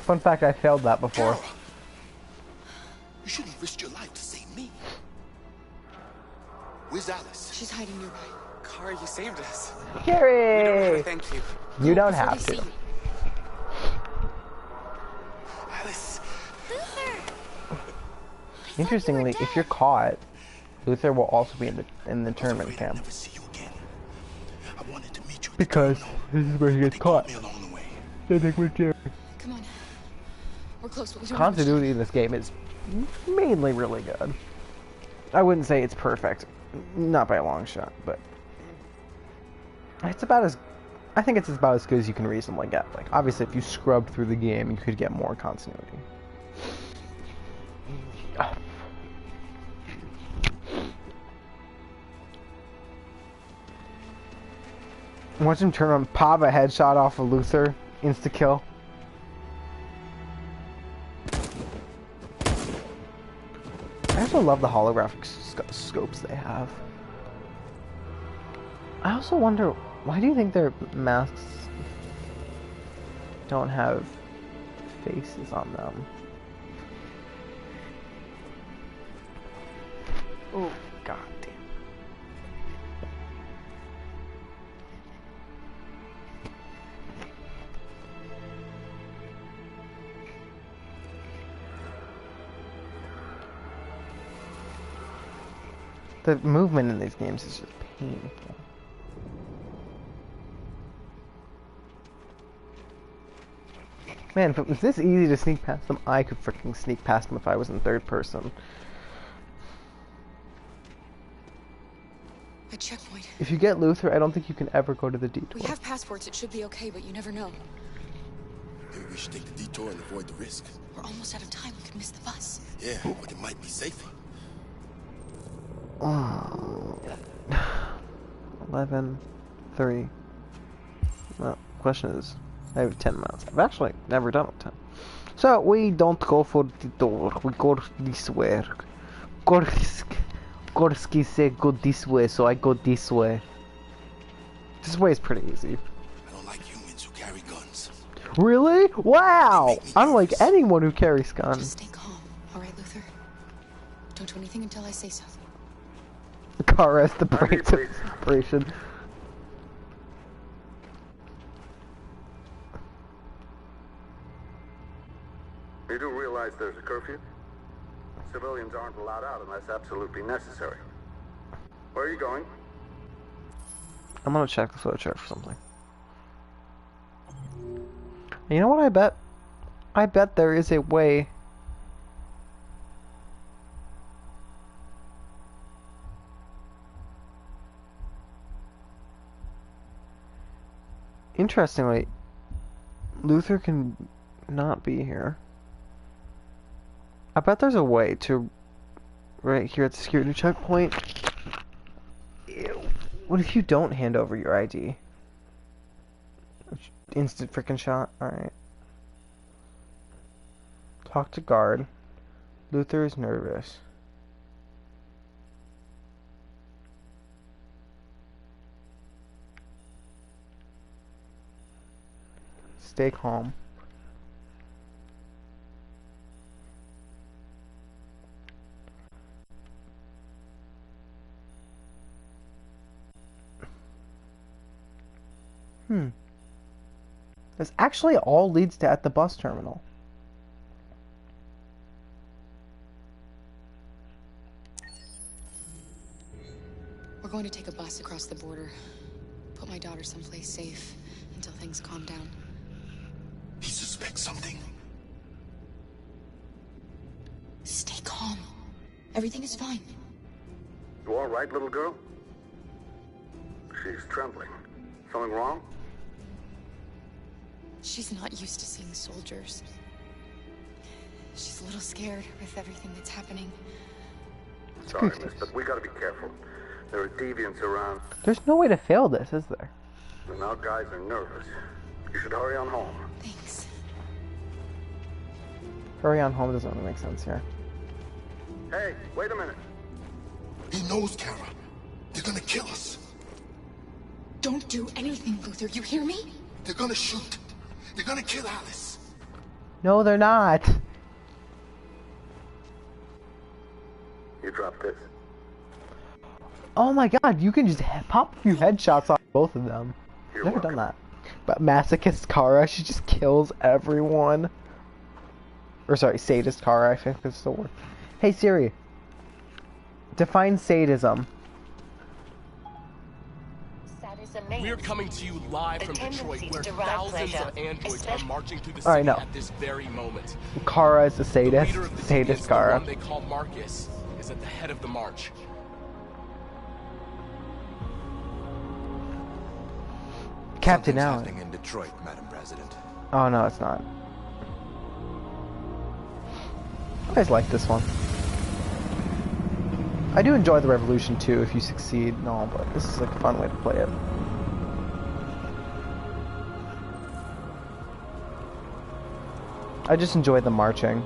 Fun fact, I failed that before. Kara, you shouldn't have risked your life to save me. Where's Alice? She's hiding nearby. Kara, you saved us. Gary! Thank you. You don't Before have they to. see you. Alice. Luther! Interestingly, if you're caught, Luther will also be in the internment camp. Never see you again. I wanted to meet you. Because this is where he gets caught. Me along the way. Come on. We're close, but we don't Continuity in this game is mainly really good. I wouldn't say it's perfect, not by a long shot, but it's about as, I think it's about as good as you can reasonably get. Like, obviously, if you scrubbed through the game, you could get more continuity. Watch him turn on, pop a headshot off of Luther, insta kill. I also love the holographic scopes they have. I also wonder, why do you think their masks don't have faces on them? Oh, god damn. The movement in these games is just painful. Man, if it was this easy to sneak past them, I could freaking sneak past them if I was in third person. A checkpoint. If you get Luther, I don't think you can ever go to the detour. We have passports. It should be okay, but you never know. Maybe we should take the detour and avoid the risk. We're almost out of time. We could miss the bus. Yeah, but it might be safer. 11, 3. Well, question is, I have 10 minutes. I've actually never done it 10. So we don't go for the door. We go this way. Gorski said go this way, so I go this way. This way is pretty easy. I don't like humans who carry guns. Really? Wow! I don't like anyone who carries guns. Just stay calm, all right, Luther? Don't do anything until I say so. The car has the brakes of separation. You do realize there's a curfew? Civilians aren't allowed out unless absolutely necessary. Where are you going? I'm gonna check the photo chart for something. You know what I bet? I bet there is a way. Interestingly, Luther can not be here. I bet there's a way to, right here at the security checkpoint, What if you don't hand over your ID? Instant freaking shot? Alright. Talk to guard. Luther is nervous. Stay calm. This actually all leads to at the bus terminal. We're going to take a bus across the border. Put my daughter someplace safe until things calm down. He suspects something. Stay calm. Everything is fine. You all right, little girl? She's trembling. Something wrong? She's not used to seeing soldiers. She's a little scared with everything that's happening. Sorry, miss, but we gotta be careful. There are deviants around, There's no way to fail this, is there? and our guys are nervous. You should hurry on home. Thanks. Hurry on home doesn't really make sense here. Hey, wait a minute. He knows, Kara. They're gonna kill us. Don't do anything, Luther. You hear me? They're gonna shoot. They're gonna kill Alice. No, they're not. You drop this. Oh my god, you can just pop a few headshots on both of them. You're Never welcome. done that. But masochist Kara, she just kills everyone. Or sorry, sadist Kara, I think that's the word. Hey Siri, define sadism. We're coming to you live from Detroit, where thousands of androids are marching through the city Alright, no. at this very moment. Kara is a The sadist. leader of the Sadist deviants, Kara. the one they call Marcus, is at the head of the march. Captain Something's Allen. happening in Detroit, Madam President. Oh no, it's not. I always like this one. I do enjoy the Revolution too if you succeed and all, but this is like a fun way to play it. I just enjoy the marching.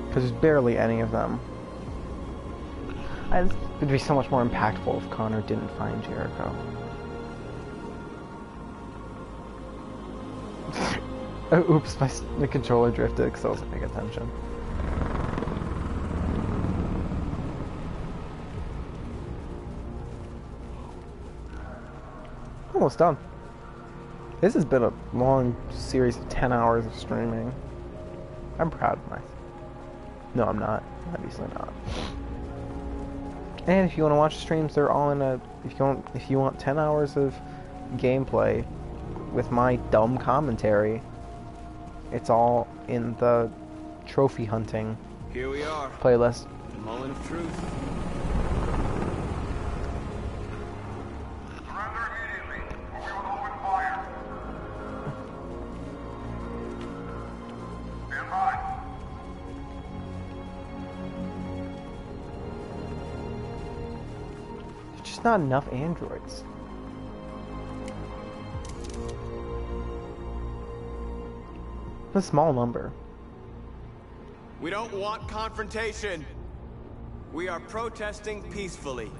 Because there's barely any of them. It would be so much more impactful if Connor didn't find Jericho. Oh, oops, the controller drifted because I wasn't paying attention. Almost done. This has been a long series of 10 hours of streaming. I'm proud of myself. No, I'm not. Obviously not. And if you want to watch the streams, they're all in a... If you want 10 hours of gameplay with my dumb commentary, it's all in the trophy hunting Here we are. playlist. The moment of truth. There's just not enough androids. A small number. We don't want confrontation. We are protesting peacefully.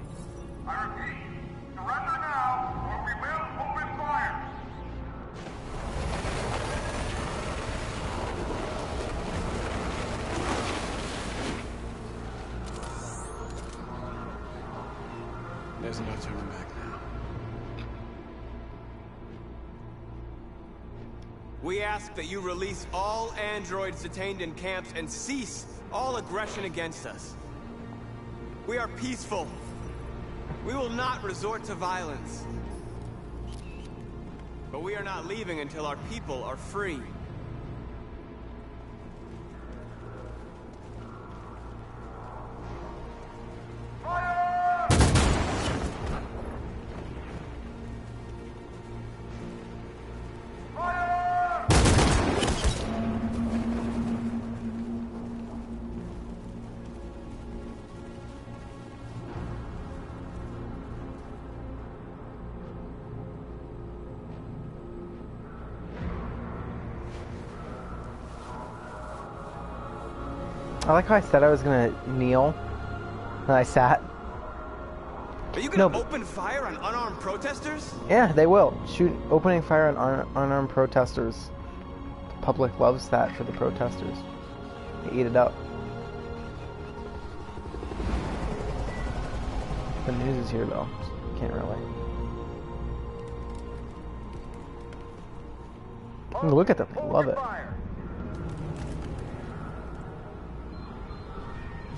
I repeat, surrender now, or we will open fire. There's no turning back now. We ask that you release all androids detained in camps and cease all aggression against us. We are peaceful. We will not resort to violence. But we are not leaving until our people are free. I like how I said I was gonna kneel, and I sat. Are you gonna open fire on unarmed protesters? Yeah, they will. Opening fire on unarmed protesters. The public loves that for the protesters. They eat it up. The news is here though. Can't really. Look at them. They love it.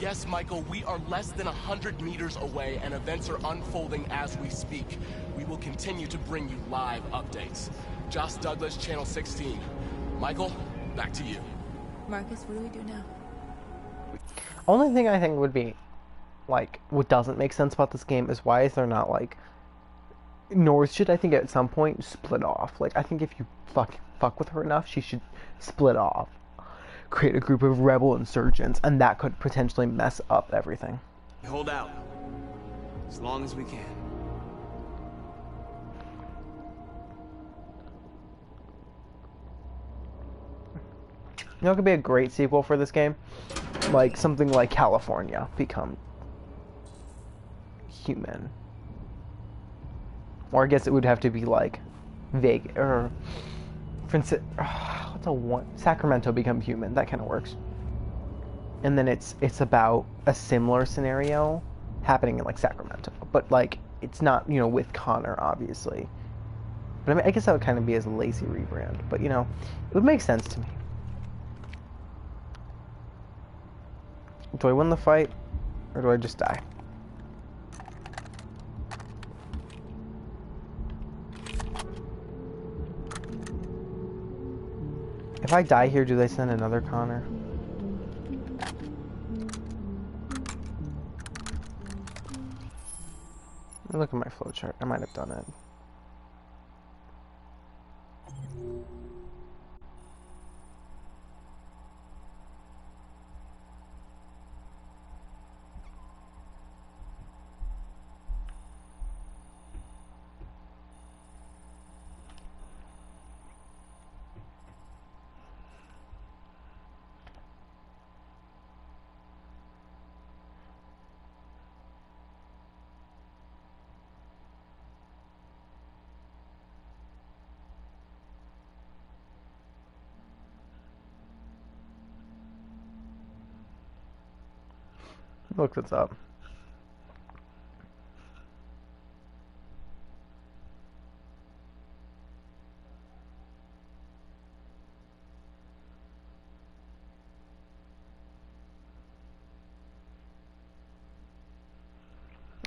Yes, Michael, we are less than 100 meters away and events are unfolding as we speak. We will continue to bring you live updates. Josh Douglas, Channel 16. Michael, back to you. Marcus, what do we do now? Only thing I think would be, like, what doesn't make sense about this game is why is there not, like, North should, I think, at some point split off. Like, I think if you fuck with her enough, she should split off. Create a group of rebel insurgents, and that could potentially mess up everything. Hold out. As long as we can. You know, it could be a great sequel for this game. Like, something like California become human. Or I guess it would have to be like Vegas, or Sacramento become human. That kind of works. And then it's about a similar scenario happening in like Sacramento, but like it's not, you know, with Connor obviously. But I mean, I guess that would kind of be as a lazy rebrand. But you know, it would make sense to me. Do I win the fight, or do I just die? If I die here, do they send another Connor? Look at my flowchart. I might have done it. Look what's up.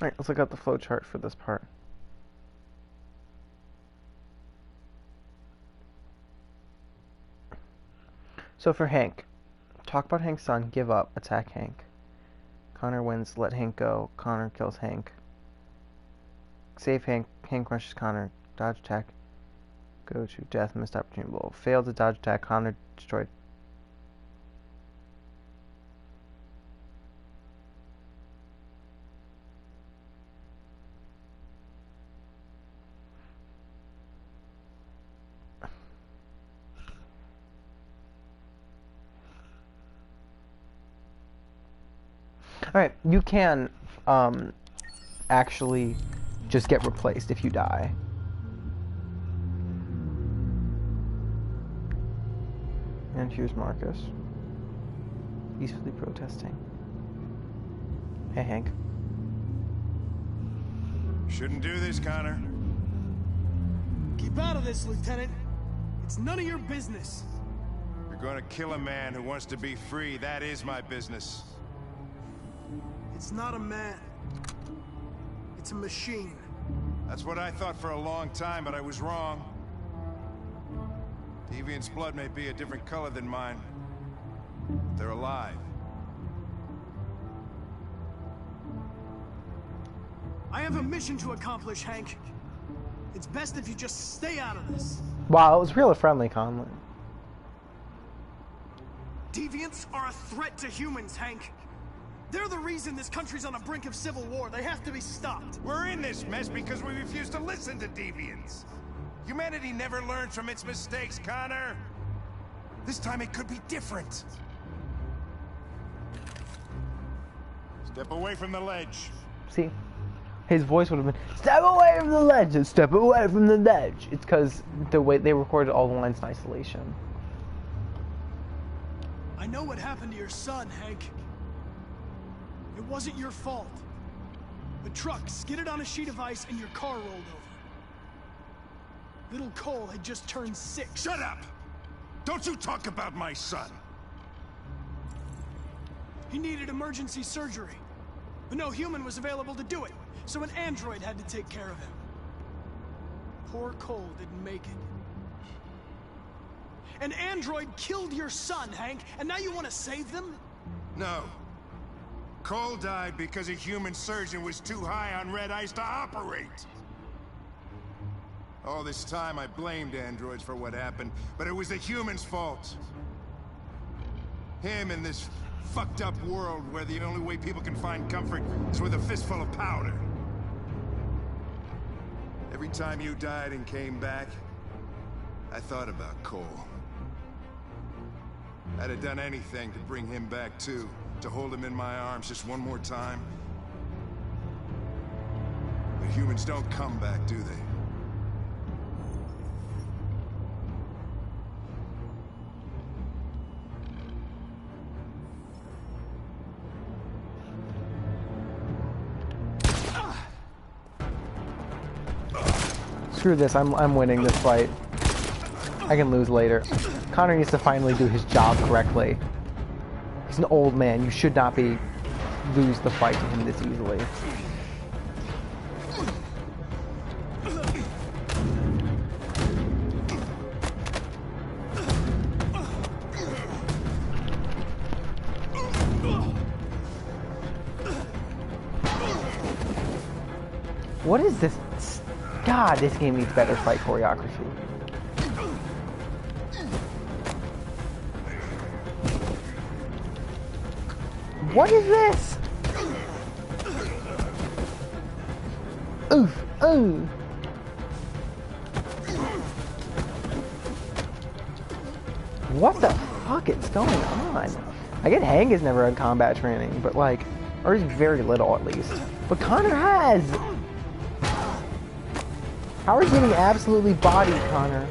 Alright, let's look at the flowchart for this part. So for Hank, talk about Hank's son, give up, attack Hank. Connor wins, let Hank go. Connor kills Hank. Save Hank. Hank crushes Connor. Dodge attack. Go to death. Missed opportunity blow. Failed to dodge attack. Connor destroyed. Alright, you can actually just get replaced if you die. And here's Marcus. Peacefully protesting. Hey, Hank. Shouldn't do this, Connor. Keep out of this, Lieutenant. It's none of your business. You're gonna kill a man who wants to be free. That is my business. It's not a man. It's a machine. That's what I thought for a long time, but I was wrong. Deviant's blood may be a different color than mine, but they're alive. I have a mission to accomplish, Hank. It's best if you just stay out of this. Wow, it was real friendly, Conlon. Deviants are a threat to humans, Hank. They're the reason this country's on the brink of civil war. They have to be stopped. We're in this mess because we refuse to listen to deviants. Humanity never learns from its mistakes, Connor. This time it could be different. Step away from the ledge. See? His voice would have been, step away from the ledge and step away from the ledge. It's because the way they recorded all the lines in isolation. I know what happened to your son, Hank. It wasn't your fault. The truck skidded on a sheet of ice and your car rolled over. Little Cole had just turned 6. Shut up! Don't you talk about my son! He needed emergency surgery, but no human was available to do it, so an android had to take care of him. Poor Cole didn't make it. An android killed your son, Hank, and now you want to save them? No. Cole died because a human surgeon was too high on red ice to operate. All this time I blamed androids for what happened, but it was the humans' fault. Him in this fucked up world where the only way people can find comfort is with a fistful of powder. Every time you died and came back, I thought about Cole. I'd have done anything to bring him back too, to hold him in my arms just one more time. But humans don't come back, do they? Screw this, I'm winning this fight. I can lose later. Connor needs to finally do his job correctly. He's an old man. You should not lose the fight to him this easily. What is this? God, this game needs better fight choreography. What is this? Oof, ooh. What the fuck is going on? I get Hank has never had combat training, but like, or he's very little at least. But Connor has! How are you getting absolutely bodied, Connor?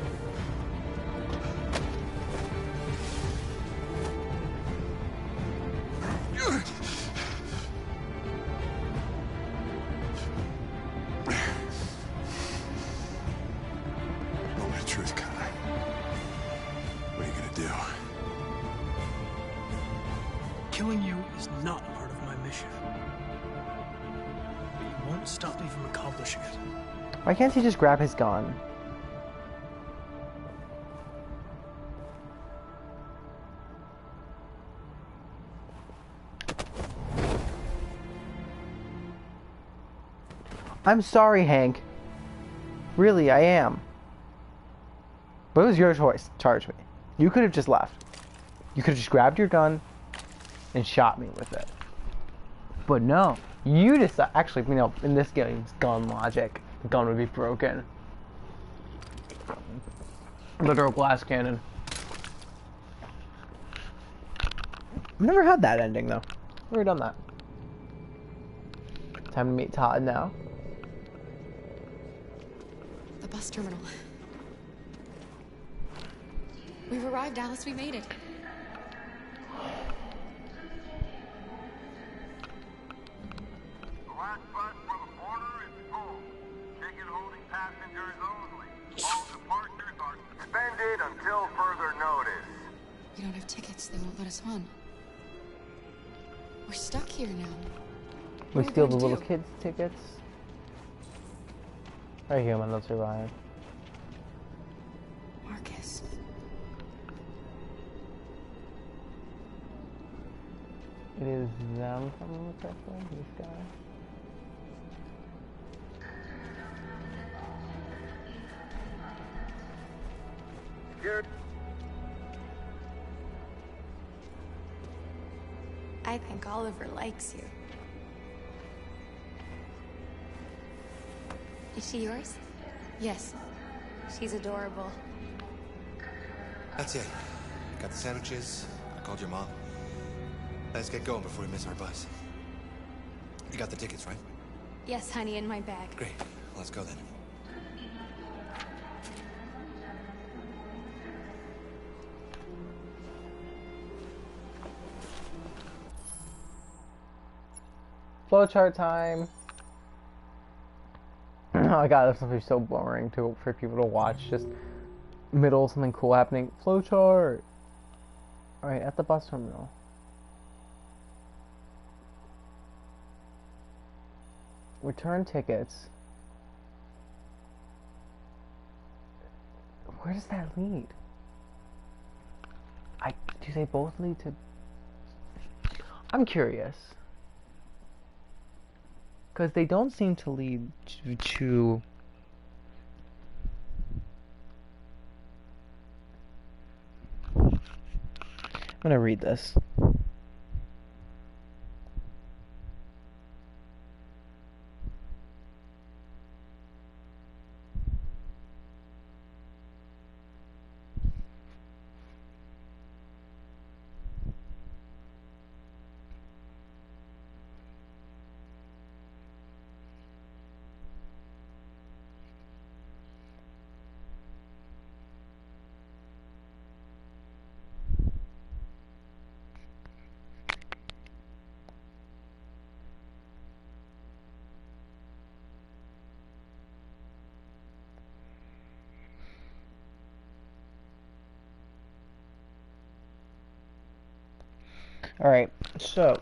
Moment of truth, Connor. What are you gonna do? Killing you is not part of my mission. But you won't stop me from accomplishing it. Why can't he just grab his gun? I'm sorry, Hank. Really, I am. But it was your choice. Charge me. You could have just left. You could have just grabbed your gun and shot me with it. But no. You decide. Actually, you know, in this game's gun logic, the gun would be broken. Literal glass cannon. I've never had that ending though. Never done that. Time to meet Todd now. The bus terminal. We've arrived, Alice. We made it. The last bus for the border is full. Ticket holding passengers only. All departures are suspended until further notice. We don't have tickets. They won't let us on. We're stuck here now. We steal the little kids' tickets. Our human will survive. Marcus. It is them, if I remember correctly, this guy. Good. I think Oliver likes you. Is she yours? Yes. She's adorable. That's it. Got the sandwiches. I called your mom. Let's get going before we miss our bus. You got the tickets, right? Yes, honey, in my bag. Great. Let's go then. Flowchart time. Oh my god, this would be so boring for people to watch. Just middle of something cool happening. Flowchart. Alright, at the bus terminal. Return tickets. Where does that lead? Do they both lead to... I'm curious. Because they don't seem to lead to... I'm gonna read this. Alright, so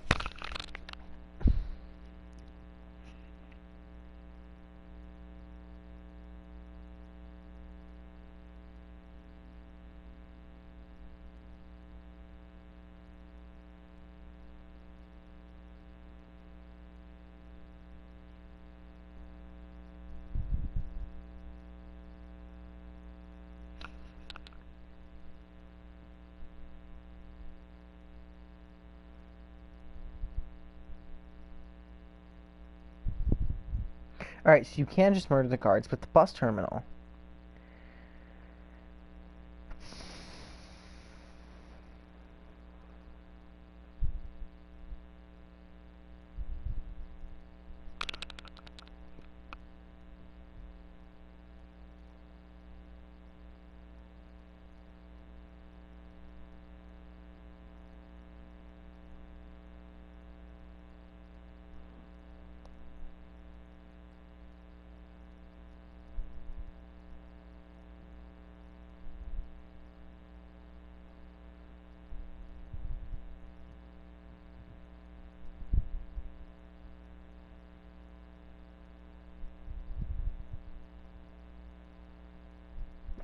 alright, so you can just murder the guards, but the bus terminal.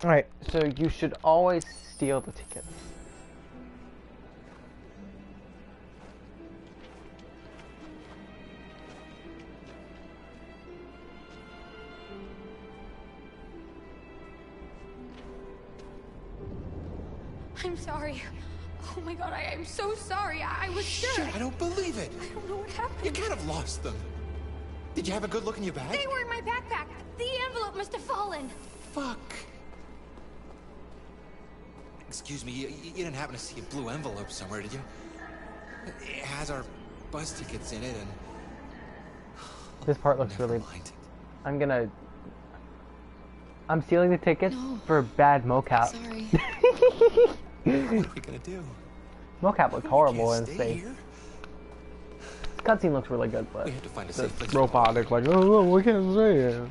Alright, so you should always steal the tickets. I'm sorry. Oh my god, I'm so sorry. I was sure. Shit, I don't believe it. I don't know what happened. You kind of lost them. Did you have a good look in your bag? They were in my backpack. The envelope must have fallen. Fuck. Excuse me, you didn't happen to see a blue envelope somewhere, did you? It has our bus tickets in it, and... This part looks really... I'm stealing the tickets for bad mocap. Sorry. What are we gonna do? Mocap looked horrible in space. This cutscene looks really good, but... We have to find a safe place. Robotic, like, oh, we can't say it.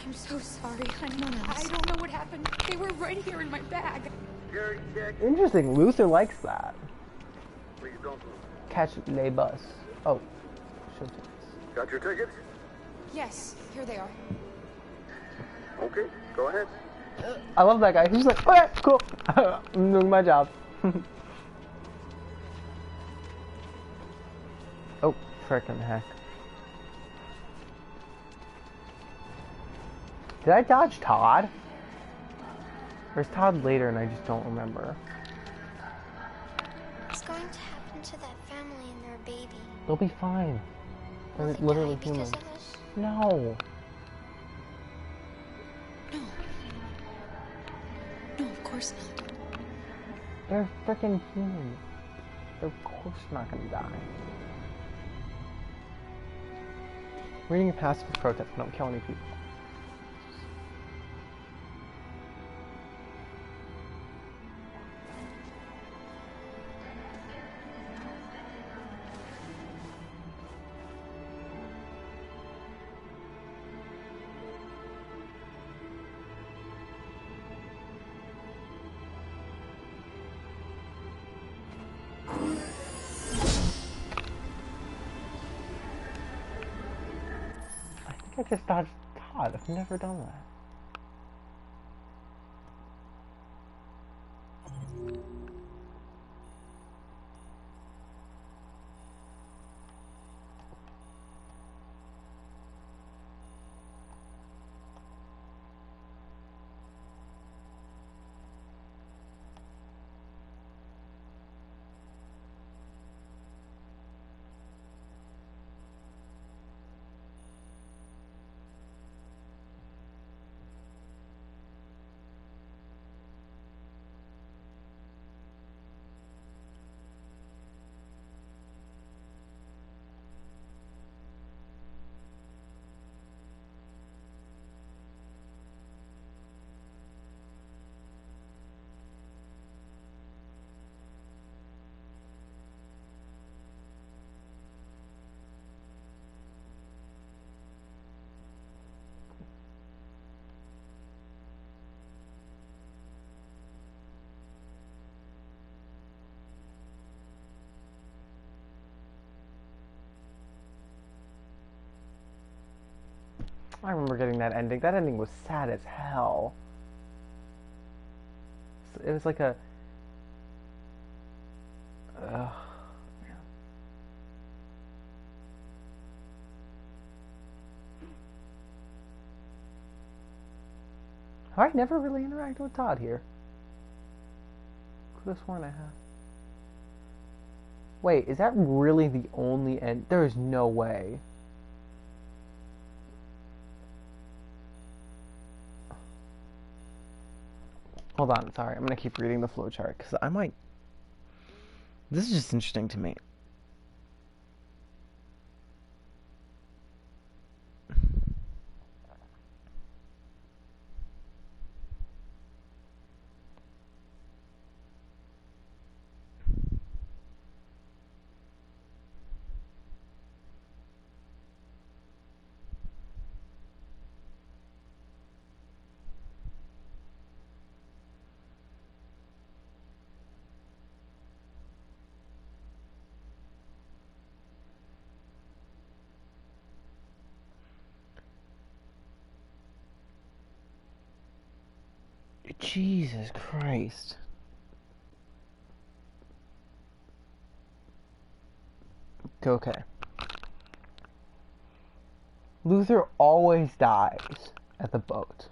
I'm so sorry. I don't know what happened. They were right here in my bag. Interesting, Luther likes that. Please don't move. Catch the bus. Oh. Show tickets. Got your tickets? Yes, here they are. Okay, go ahead. I love that guy. He's like, okay, cool. I'm doing my job. Oh, frickin' heck. Did I dodge Todd? Or is Todd later and I just don't remember? What's going to happen to that family and their baby? They'll be fine. They're literally human. No. No, of course not. They're freaking human. They're of course not gonna die. Reading a pacifist protest, don't kill any people. I just dodged Todd. I've never done that. I remember getting that ending. That ending was sad as hell. It was like a... I never really interacted with Todd here. Could have sworn I have. Wait, is that really the only end? There is no way. Hold on, sorry. I'm going to keep reading the flowchart because I might... This is just interesting to me. Jesus Christ. Okay. Luther always dies at the boat.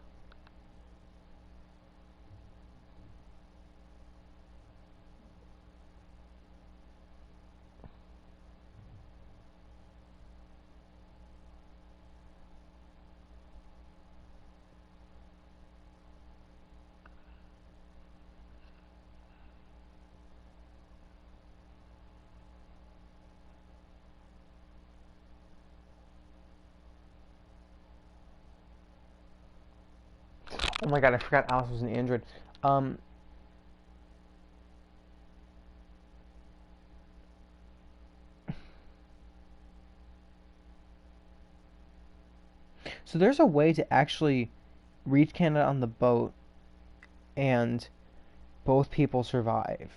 Oh my god, I forgot Alice was an android. So there's a way to actually reach Canada on the boat and both people survive.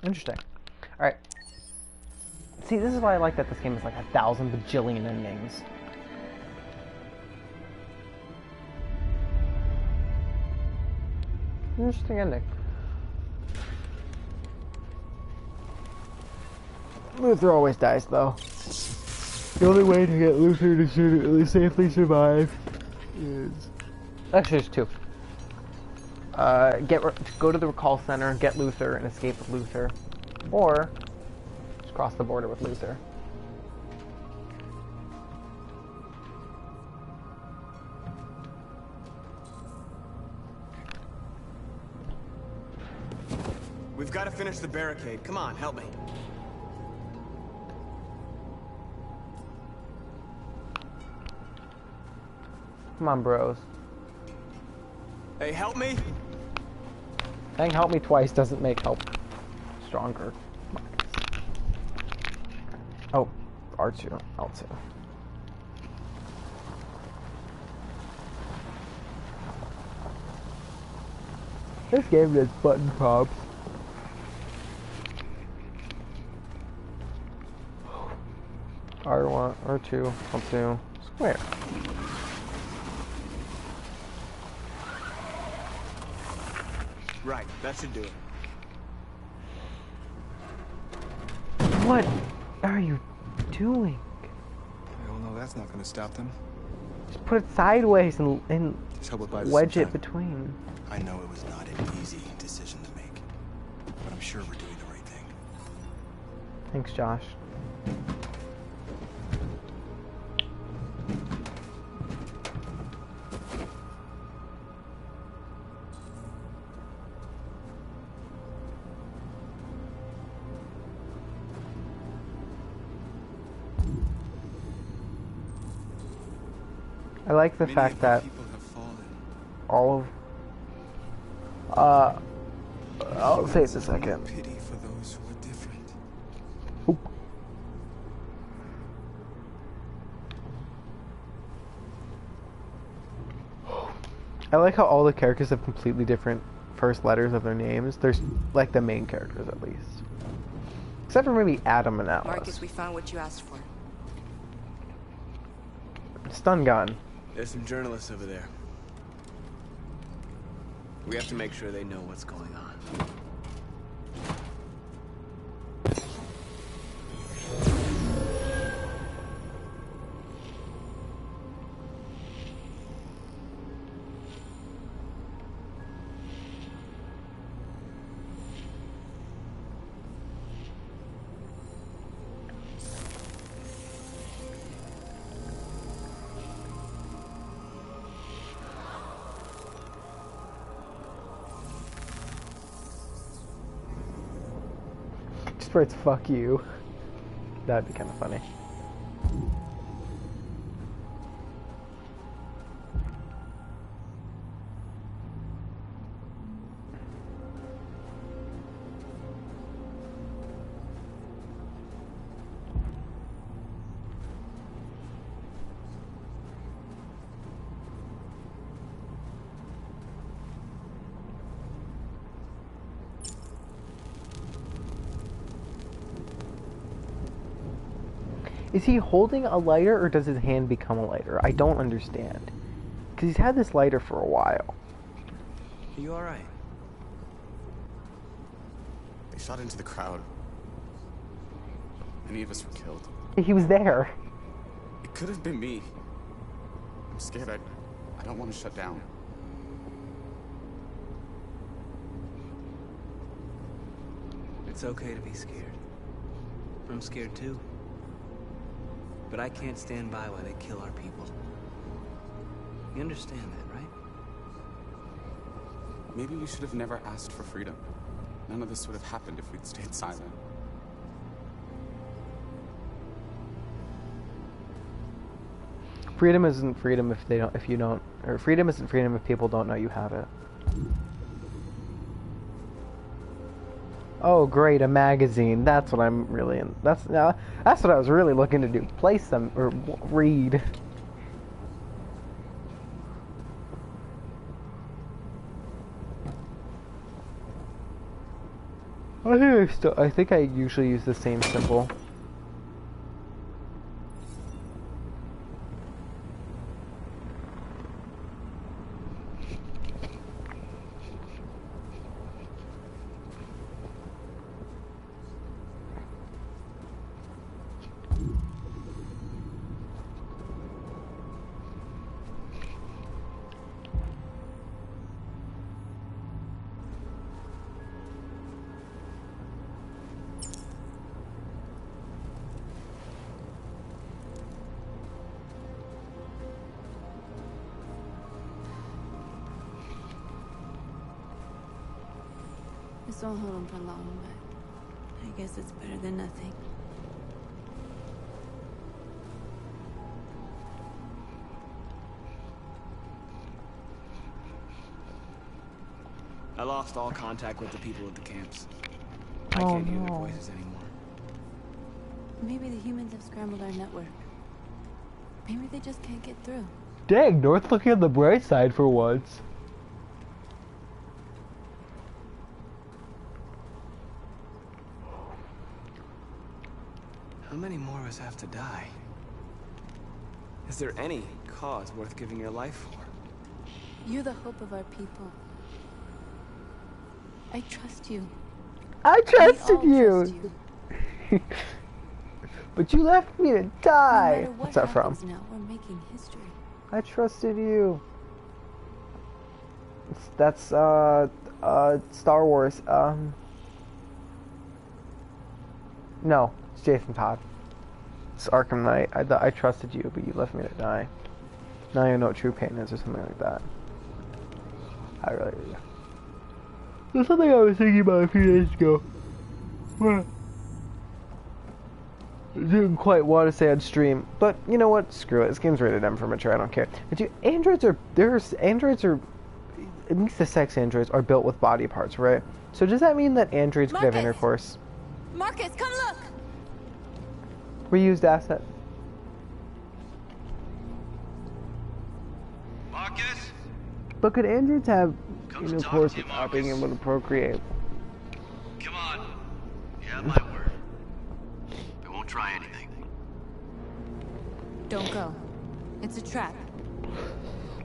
Interesting. Alright. See, this is why I like that this game is like 1,000 bajillion endings. Interesting ending. Luther always dies, though. The only way to get Luther to safely survive is... Actually, there's two. Go to the recall center, get Luther, and escape with Luther. Or, just cross the border with Luther. We've got to finish the barricade. Come on, help me. Come on, bros. Hey, help me! Saying help me twice doesn't make help stronger. Oh, R2, L2. This game is button props. R1, R2, L2, square. Right, that should do it. What are you doing? Well, no, that's not gonna stop them. Just put it sideways and Just help it buy some wedge it time. between. I know it was not an easy decision to make, but I'm sure we're doing the right thing. Thanks, Josh. I like the fact that all of I'll say it in a second. Pity for those who are different. Oop. I like how all the characters have completely different first letters of their names. There's like the main characters at least. Except for maybe Adam and Alice. Marcus, we found what you asked for. Stun gun. There's some journalists over there. We have to make sure they know what's going on. Just where it's fuck you. That'd be kind of funny. Is he holding a lighter or does his hand become a lighter? I don't understand. Because he's had this lighter for a while. Are you alright? They shot into the crowd. Any of us were killed. He was there. It could have been me. I'm scared. I don't want to shut down. It's okay to be scared. I'm scared too. But I can't stand by while they kill our people. You understand that, right? Maybe we should have never asked for freedom. None of this would have happened if we'd stayed silent. Freedom isn't freedom if you don't, or freedom isn't freedom if people don't know you have it. Oh great, a magazine. That's what I'm really in. That's what I was really looking to do. Play some or read. I think I usually use the same symbol. This won't hold him for long, but I guess it's better than nothing. I lost all contact with the people at the camps. I Oh, can't hear their no. voices anymore. Maybe the humans have scrambled our network. Maybe they just can't get through. Dang, North looking on the bright side for once. How many more of us have to die? Is there any cause worth giving your life for? You're the hope of our people. I trust you. I trusted We all you. trust you. But you left me to die. No matter what What's that from? happens now, we're making history. I trusted you. That's Star Wars. No, it's Jason Todd. It's Arkham Knight. I trusted you, but you left me to die. Now you know what true pain is, or something like that. I really do. There's something I was thinking about a few days ago. Well, I didn't quite want to say on stream, but you know what? Screw it. This game's rated M for mature. I don't care. Androids are at least the sex androids are built with body parts, right? So does that mean that androids could have Marcus! intercourse? Marcus, come look! Reused asset. Marcus? But could androids have intercourse without being able to procreate? Come on. You have my word. I won't try anything. Don't go. It's a trap.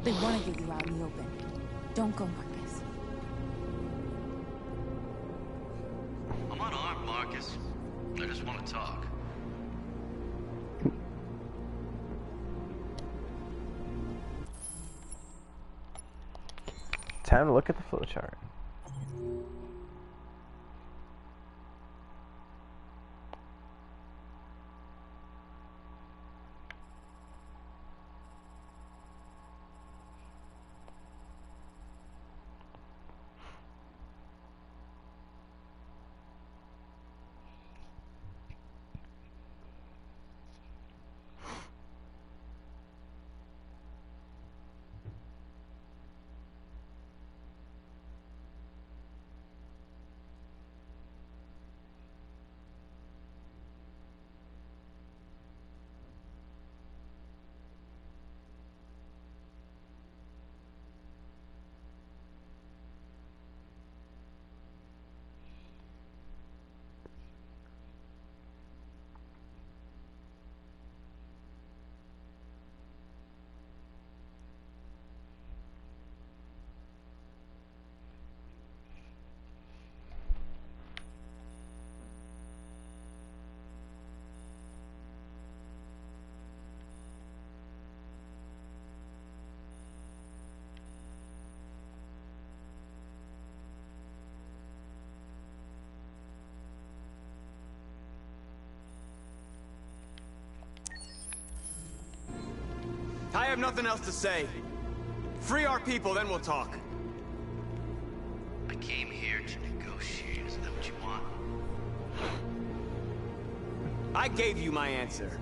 They want to get you out in the open. Don't go, Marcus. I'm unarmed, Marcus. I just want to talk. Time to look at the flowchart. I have nothing else to say. Free our people, then we'll talk. I came here to negotiate. Isn't that what you want? I gave you my answer.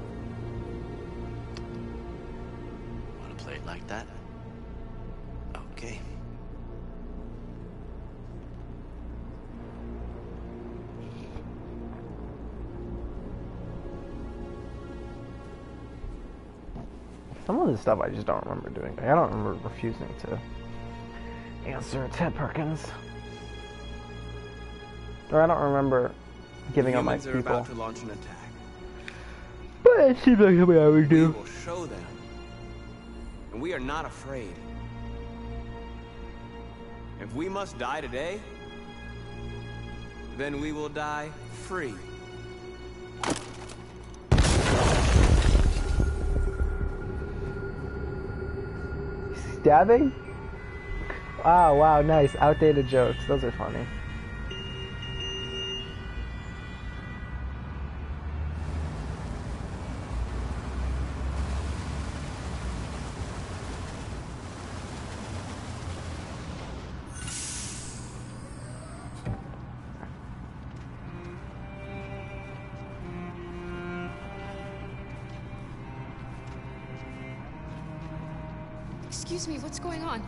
Want to play it like that? Okay. Some of this stuff I just don't remember doing. I don't remember refusing to answer Ted Perkins. Or I don't remember giving up my Humans are people. about to launch an attack. But it seems like something I would We do. will show them. And we are not afraid. If we must die today, then we will die free. Stabbing? Ah, wow, nice. Outdated jokes. Those are funny. Excuse me, what's going on?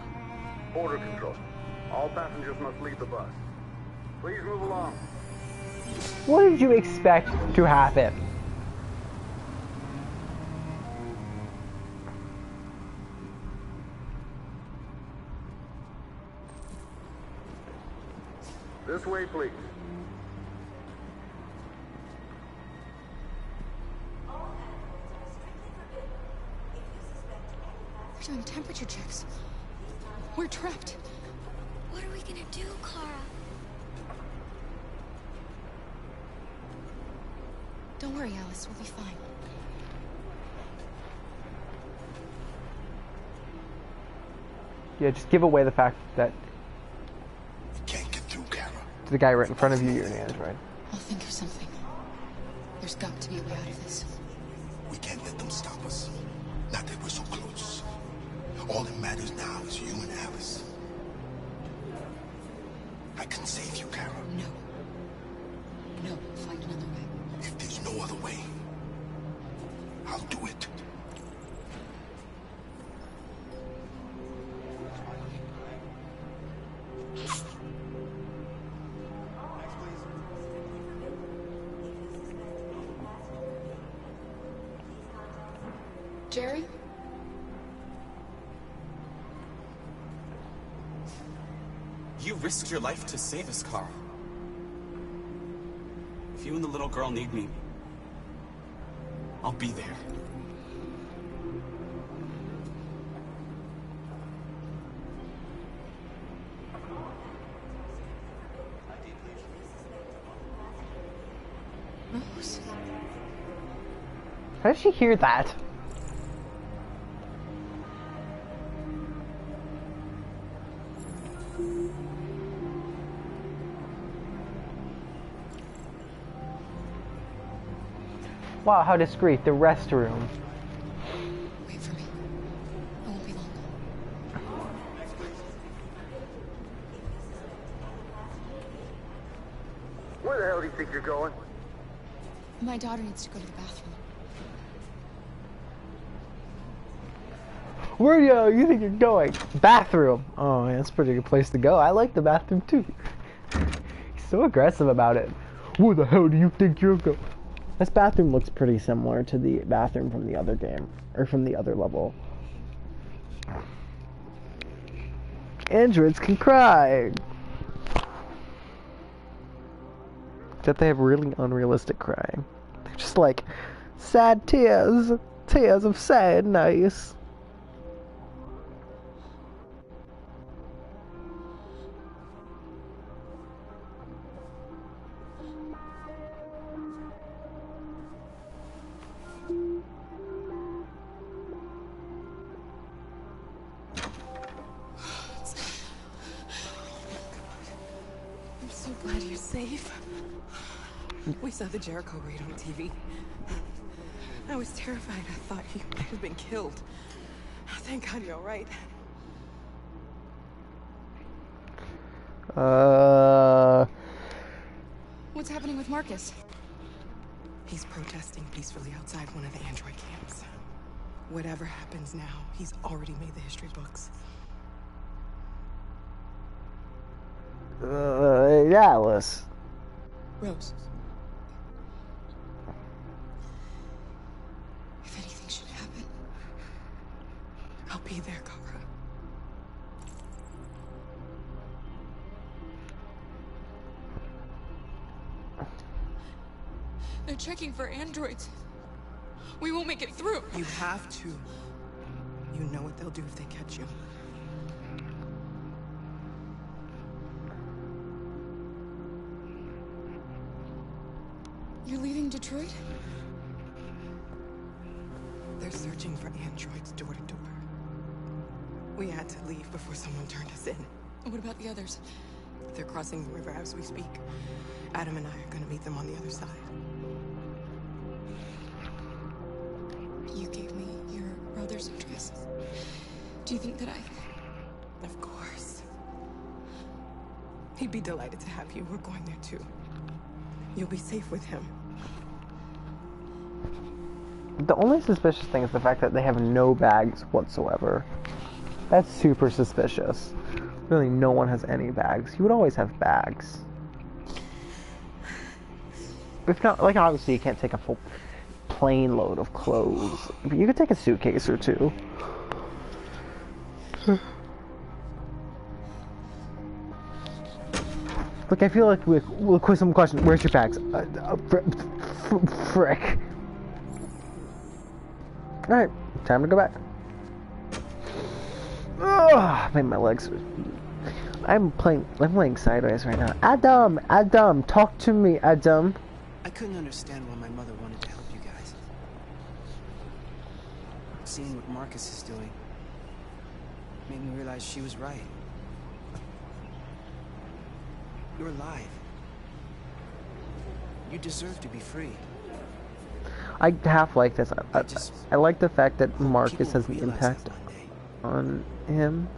Border control. All passengers must leave the bus. Please move along. What did you expect to happen? This way, please. They're doing temperature checks. We're trapped. What are we gonna do, Kara? Don't worry, Alice. We'll be fine. Yeah, just give away the fact that You can't get through, Kara. to the guy right in front of you, you're an android. I'll think of something. There's got to be a way out of this. We can't let them stop us. Not that we're so close. All that matters now is you and Alice. I can save you, Kara. No, find another way. If there's no other way, I'll do it. Jerry? You risked your life to save us, Carl. If you and the little girl need me, I'll be there. Rose? How did she hear that? Wow, how discreet. The restroom. Wait for me. I won't be long. Where the hell do you think you're going? My daughter needs to go to the bathroom. Where do you think you're going? Bathroom. Oh, man, that's a pretty good place to go. I like the bathroom too. He's so aggressive about it. Where the hell do you think you're going? This bathroom looks pretty similar to the bathroom from the other game, or from the other level. Androids can cry. Except they have really unrealistic crying. They're just like sad tears, tears of sadness. I'm so glad you're safe. We saw the Jericho raid on TV. I was terrified. I thought you might have been killed. Thank God you're all right. What's happening with Marcus? He's protesting peacefully outside one of the android camps. Whatever happens now, he's already made the history books. Alice. Rose. If anything should happen, I'll be there, Kara. They're checking for androids. We won't make it through. You have to. You know what they'll do if they catch you. You're leaving Detroit? They're searching for androids door to door. We had to leave before someone turned us in. What about the others? They're crossing the river as we speak. Adam and I are gonna meet them on the other side. You gave me your brother's address. Do you think that Of course. He'd be delighted to have you. We're going there too. You'll be safe with him. The only suspicious thing is the fact that they have no bags whatsoever. That's super suspicious. Really, no one has any bags. You would always have bags. If not, like, obviously you can't take a full plane load of clothes. But you could take a suitcase or two. Look, I feel like we'll quiz some questions. Where's your bags? Frick. Alright, time to go back. Ugh, made my legs. I'm playing sideways right now. Adam, talk to me, Adam. I couldn't understand why my mother wanted to help you guys. Seeing what Marcus is doing made me realize she was right. You're alive. You deserve to be free. I half like this. I like the fact that Marcus has an impact on him,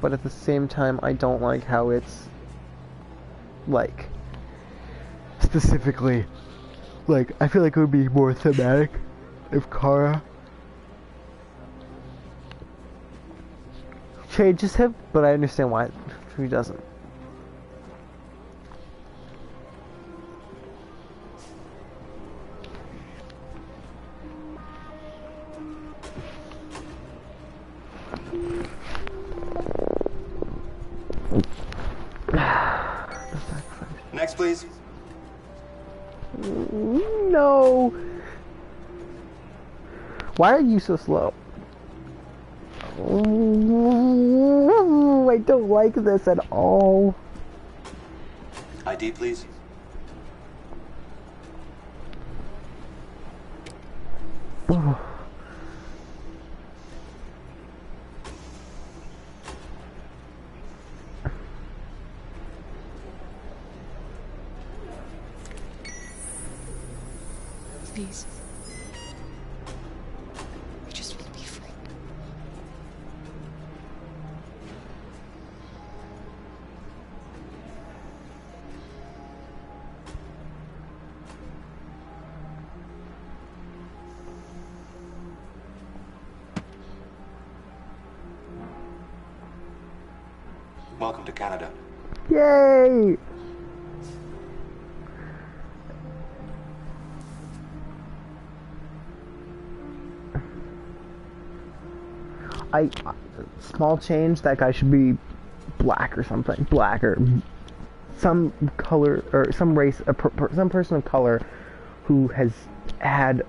but at the same time, I don't like how it's like specifically. Like, I feel like it would be more thematic if Kara changes him, but I understand why he doesn't. Next, please. No. Why are you so slow? I don't like this at all. ID, please. Please. I just want to be free. Welcome to Canada. Yay! Small change, that guy should be black or something. Black or some color, or some race, some person of color who has had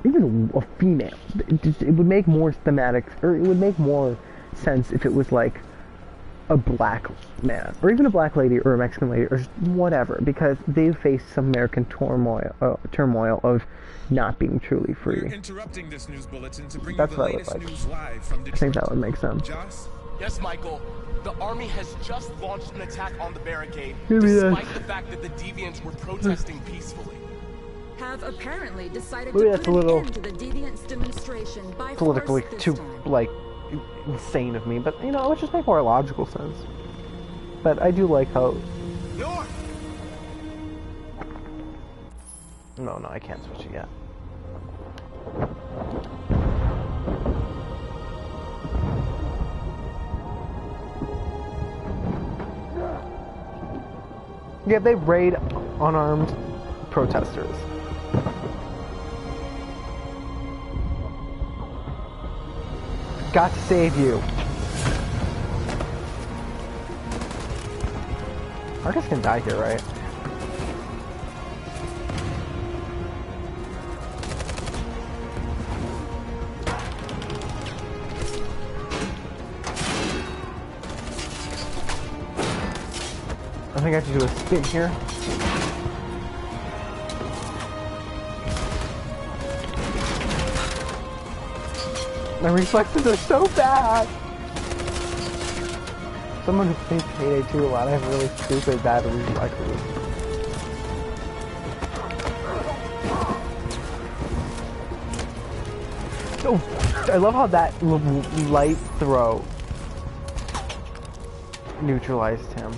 even a female. It would make more thematic, or it would make more sense if it was like a black man, or even a black lady, or a Mexican lady, or whatever, because they've faced some American turmoil of not being truly free. We're interrupting this news bulletin to bring That's you the what latest I would like. news live from Detroit. I think that would make sense. Joss? Yes, Michael. The army has just launched an attack on the barricade, Maybe despite the fact that the deviants were protesting peacefully. Have apparently decided Maybe to that's put a little an end to the deviants' demonstration by politically force this too time. like insane of me, but you know, it would just make more logical sense. But I do like how. No, I can't switch it yet. Yeah, they raid unarmed protesters. Got to save you. Marcus can die here, right? I think I have to do a spin here. My reflexes are so bad! Someone who plays Payday 2 a lot, I have really stupid bad reflexes. Oh, I love how that light throw neutralized him.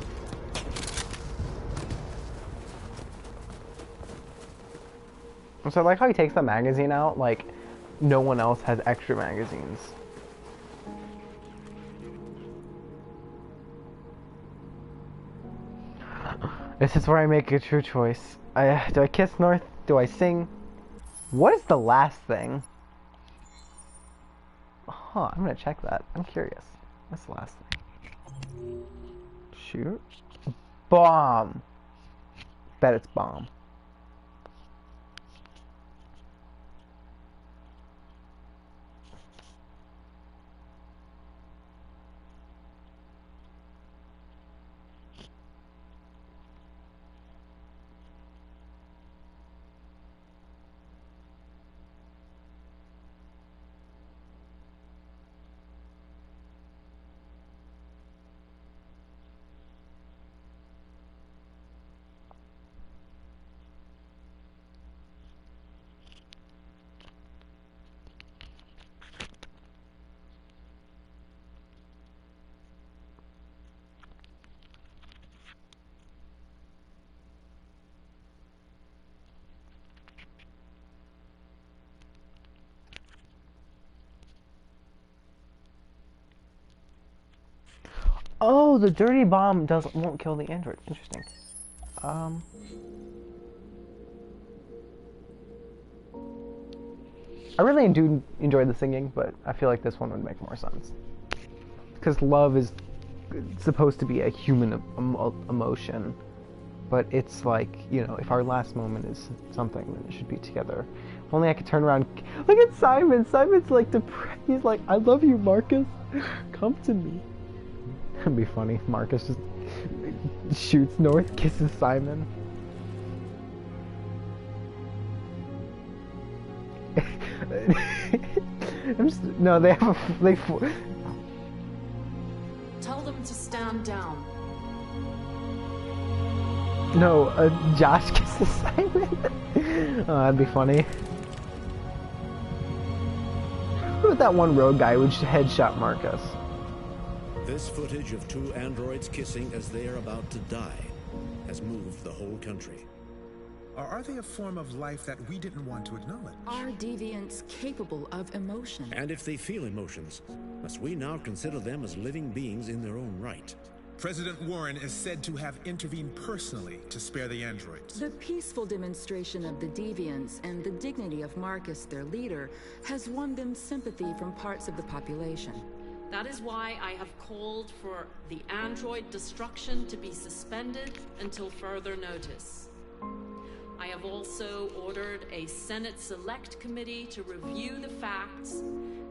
So I like how he takes the magazine out, like no one else has extra magazines. This is where I make a true choice. Do I kiss North? Do I sing? What is the last thing? Huh, I'm gonna check that. I'm curious. What's the last thing? Shoot. Bomb. Bet it's bomb. Oh, the dirty bomb won't kill the android. Interesting. I really do enjoy the singing, but I feel like this one would make more sense. Because love is supposed to be a human emotion, but it's like, you know, if our last moment is something, then it should be together. If only I could turn around. Look at Simon. Simon's like depressed. He's like, I love you, Marcus. Come to me. That'd be funny. Marcus just shoots North, kisses Simon. No, they have Tell them to stand down. No, Josh kisses Simon. Oh, that'd be funny. What about that one rogue guy who headshot Marcus? This footage of two androids kissing as they are about to die has moved the whole country. Or are they a form of life that we didn't want to acknowledge? Are deviants capable of emotion? And if they feel emotions, must we now consider them as living beings in their own right? President Warren is said to have intervened personally to spare the androids. The peaceful demonstration of the deviants and the dignity of Marcus, their leader, has won them sympathy from parts of the population. That is why I have called for the android destruction to be suspended until further notice. I have also ordered a Senate Select Committee to review the facts,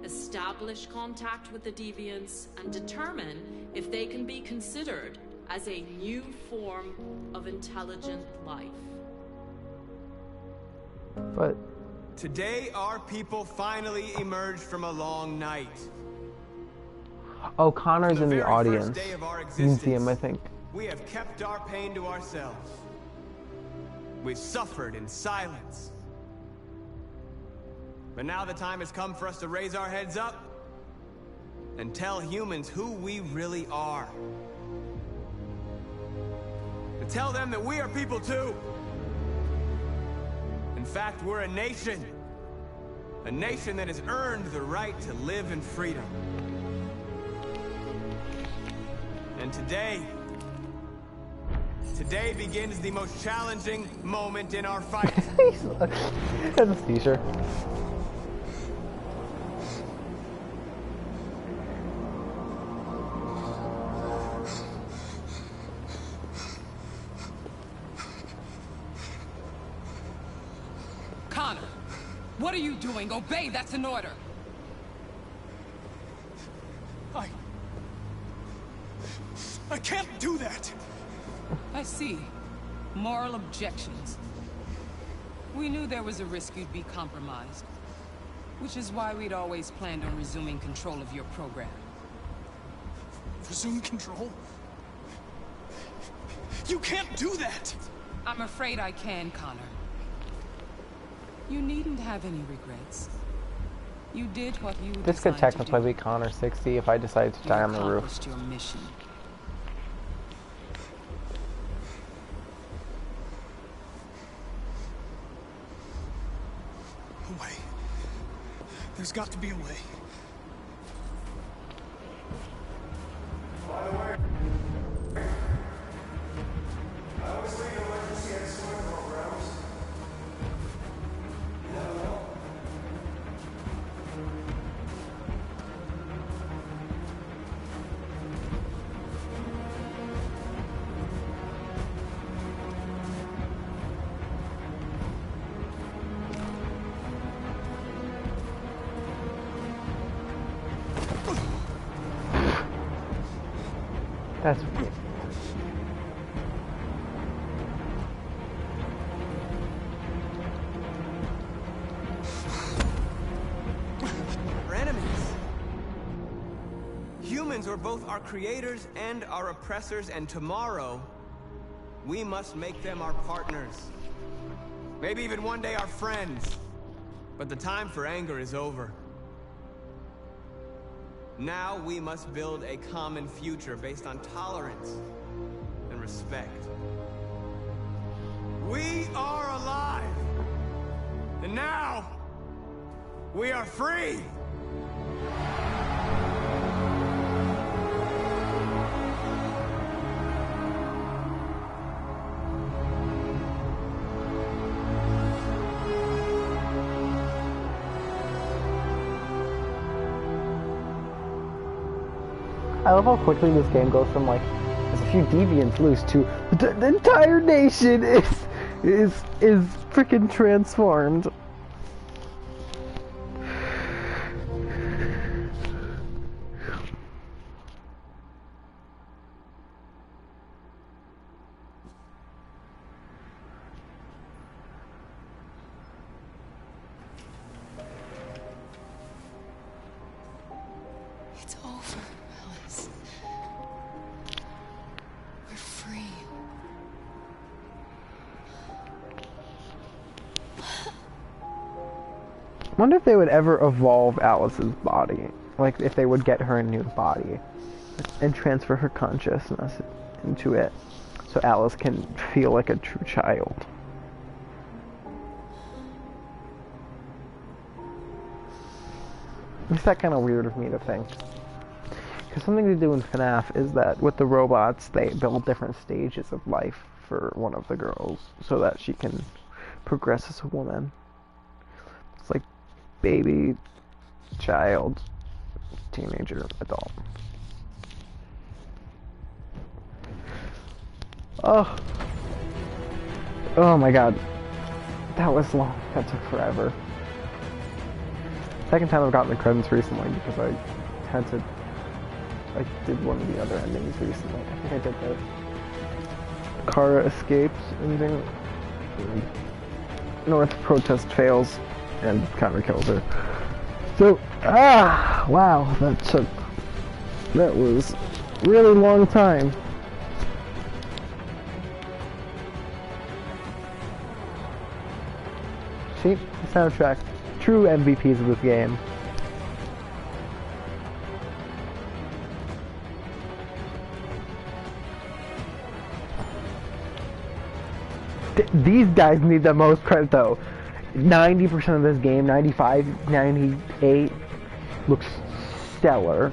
establish contact with the deviants, and determine if they can be considered as a new form of intelligent life. But today our people finally emerged from a long night. Oh, Connor's in the audience. Day of our You can see him, I existence, think. we have kept our pain to ourselves. We've suffered in silence. But now the time has come for us to raise our heads up and tell humans who we really are. To tell them that we are people too. In fact, we're a nation. A nation that has earned the right to live in freedom. And today begins the most challenging moment in our fight. That's a t-shirt. Connor, what are you doing? Obey, that's an order. I can't do that! I see. Moral objections. We knew there was a risk you'd be compromised. Which is why we'd always planned on resuming control of your program. Resume control? You can't do that! I'm afraid I can, Connor. You needn't have any regrets. You did what you This could technically be Connor 60 if I decided to die on the roof. accomplished your mission. A way. There's got to be a way. By the way, I was That's weird. We're enemies. Humans are both our creators and our oppressors, and tomorrow, we must make them our partners. Maybe even one day our friends. But the time for anger is over. Now we must build a common future based on tolerance and respect. We are alive! And now, we are free! I love how quickly this game goes from like there's a few deviants loose to the entire nation is freaking transformed. It's over, Alice. We're free. I wonder if they would ever evolve Alice's body. Like, if they would get her a new body and transfer her consciousness into it so Alice can feel like a true child. It's that kind of weird of me to think. Because something to do in FNAF is that with the robots, they build different stages of life for one of the girls so that she can progress as a woman. It's like baby, child, teenager, adult. Oh my god. That was long. That took forever. Second time I've gotten the credits recently because I did one of the other endings recently. I think I did the Kara escapes ending. North protest fails and Connor kills her. So, wow, that was a really long time. See, the soundtrack. True MVPs of this game. These guys need the most credit though. 90% of this game, 95, 98, looks stellar.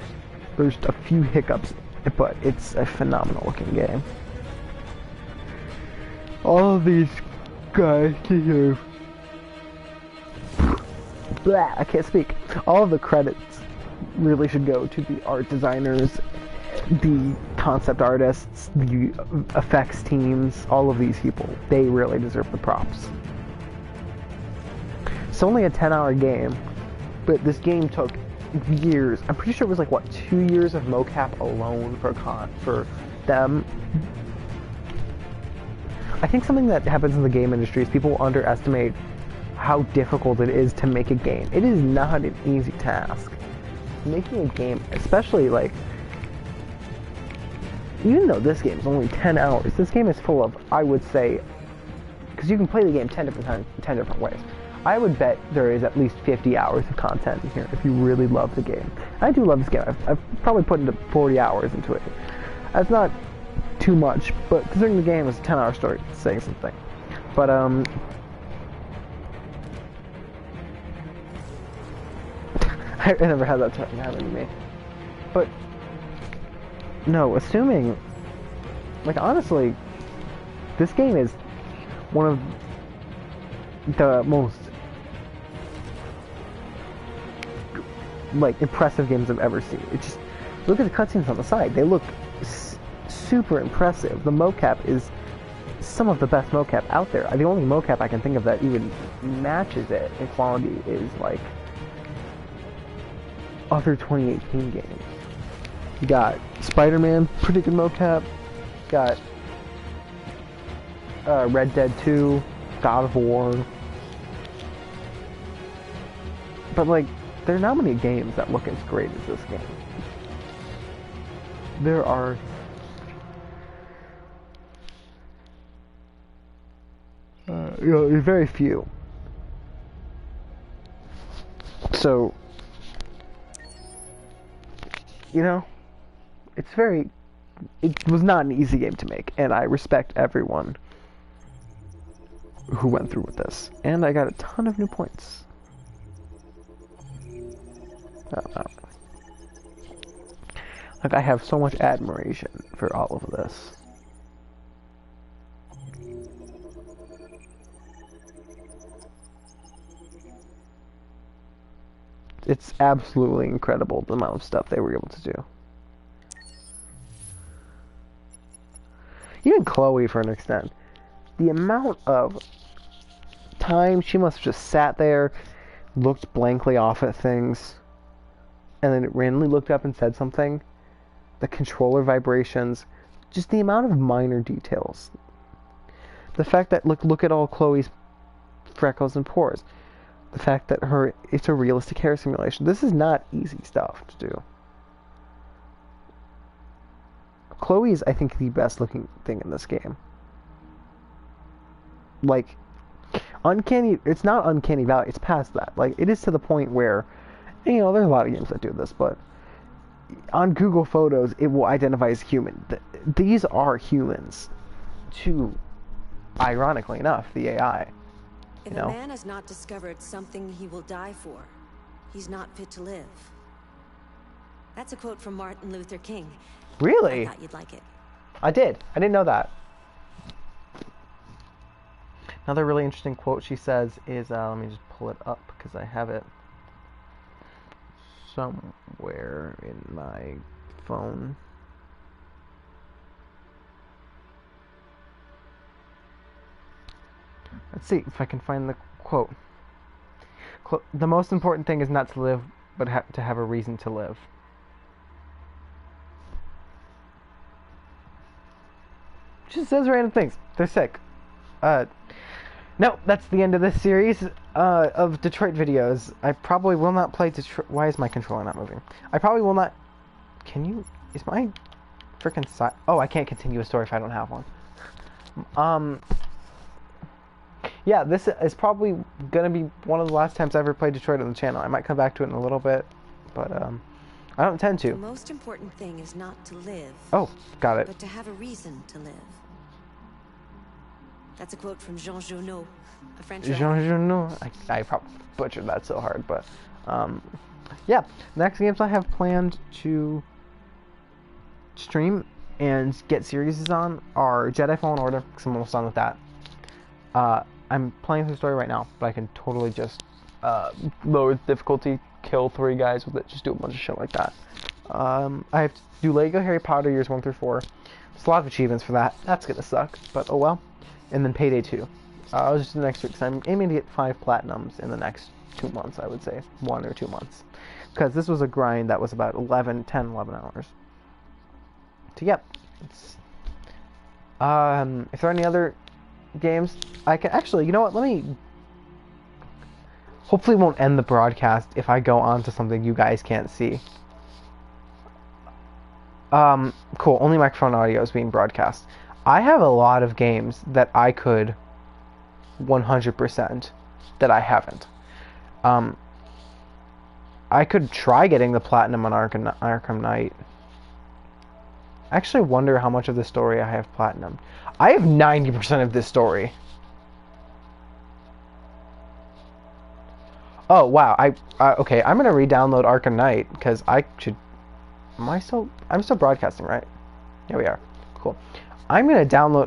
There's a few hiccups, but it's a phenomenal looking game. All of these guys deserve. Blah, I can't speak. All of the credits really should go to the art designers, the concept artists, the effects teams, all of these people. They really deserve the props. It's only a 10-hour game, but this game took years. I'm pretty sure it was like, what, 2 years of mocap alone for them. I think something that happens in the game industry is people underestimate how difficult it is to make a game. It is not an easy task. Making a game, especially like, even though this game is only 10 hours, this game is full of, I would say, because you can play the game 10 different times, 10 different ways. I would bet there is at least 50 hours of content in here if you really love the game. I do love this game. I've probably put into 40 hours into it. That's not too much, but considering the game is a 10-hour story, it's saying something. But, I never had that happen to me. But, no, assuming, like, honestly, this game is one of the most, like, impressive games I've ever seen. It just, look at the cutscenes on the side. They look super impressive. The mocap is some of the best mocap out there. The only mocap I can think of that even matches it in quality is, like, other 2018 games. You got Spider-Man, pretty good mocap. Got Red Dead 2, God of War. But like, there are not many games that look as great as this game. There are very few. So, you know, it was not an easy game to make, and I respect everyone who went through with this. And I got a ton of new points. Like, I have so much admiration for all of this. It's absolutely incredible the amount of stuff they were able to do. Even Chloe, for an extent. The amount of time she must have just sat there, looked blankly off at things, and then it randomly looked up and said something. The controller vibrations, just the amount of minor details. The fact that, look at all Chloe's freckles and pores. The fact that it's a realistic hair simulation. This is not easy stuff to do. Chloe is, I think, the best looking thing in this game. Like, it's not Uncanny Valley, it's past that. Like, it is to the point where, you know, there's a lot of games that do this, but on Google Photos, it will identify as human. These are humans, to, ironically enough, the AI. If a man has not discovered something he will die for, he's not fit to live. That's a quote from Martin Luther King. Really? I thought you'd like it. I did. I didn't know that. Another really interesting quote she says is, let me just pull it up because I have it somewhere in my phone. Let's see if I can find the quote. The most important thing is not to live, but to have a reason to live. She says random things. They're sick. No, that's the end of this series of Detroit videos. I probably will not play Detroit. Why is my controller not moving? I probably will not. Can you? Is my freaking side? Oh, I can't continue a story if I don't have one. Yeah, this is probably gonna be one of the last times I ever played Detroit on the channel. I might come back to it in a little bit, but I don't intend to. The most important thing is not to live. Oh, got it. But to have a reason to live. That's a quote from Jean Genot, a French writer. Jean Genot. I probably butchered that so hard, but yeah. Next games I have planned to stream and get series on are Jedi Fallen Order, because I'm almost done with that. I'm playing through the story right now, but I can totally just lower the difficulty, kill 3 guys with it, just do a bunch of shit like that. I have to do Lego Harry Potter years 1 through 4. There's a lot of achievements for that. That's gonna suck, but oh well. And then Payday 2. I'll just do the next week, because I'm aiming to get 5 platinums in the next 2 months, I would say. 1 or 2 months. Because this was a grind that was about 11 hours. So yep. If there are any other games, I can actually, you know what, let me, hopefully it won't end the broadcast if I go on to something you guys can't see. Cool, only microphone audio is being broadcast. I have a lot of games that I could 100% that I haven't. I could try getting the platinum on Arkham Knight. I actually wonder how much of the story I have platinum. I have 90% of this story. Oh wow! Okay. I'm gonna re-download Arkham Knight because I should. I'm still broadcasting, right? Yeah, we are. Cool. I'm gonna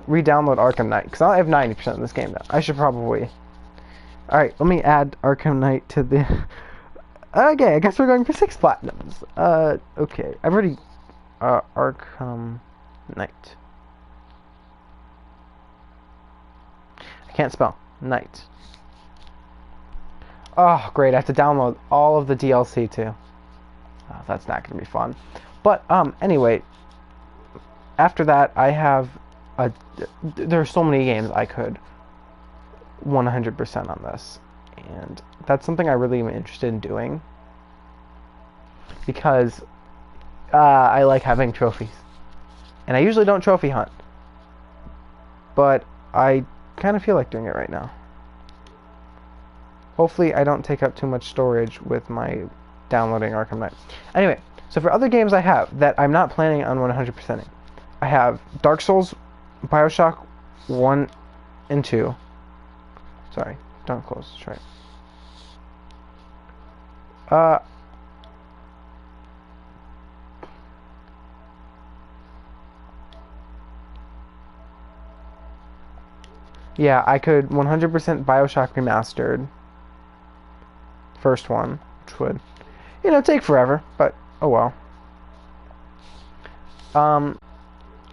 re-download Arkham Knight because I have 90% of this game now. I should probably. All right, let me add Arkham Knight to the. Okay, I guess we're going for 6 platinums. Okay, I've already. Arkham Knight. I can't spell. Knight. Oh, great. I have to download all of the DLC, too. Oh, that's not going to be fun. But anyway, after that, I have there's so many games I could 100% on this, and that's something I really am interested in doing because I like having trophies, and I usually don't trophy hunt, but I kind of feel like doing it right now. Hopefully I don't take up too much storage with my downloading Arkham Knight. Anyway, so for other games I have that I'm not planning on 100%ing, I have Dark Souls, Bioshock 1 and 2. Sorry, don't close, that's right. Yeah, I could 100% Bioshock Remastered. First one, which would, you know, take forever, but oh well.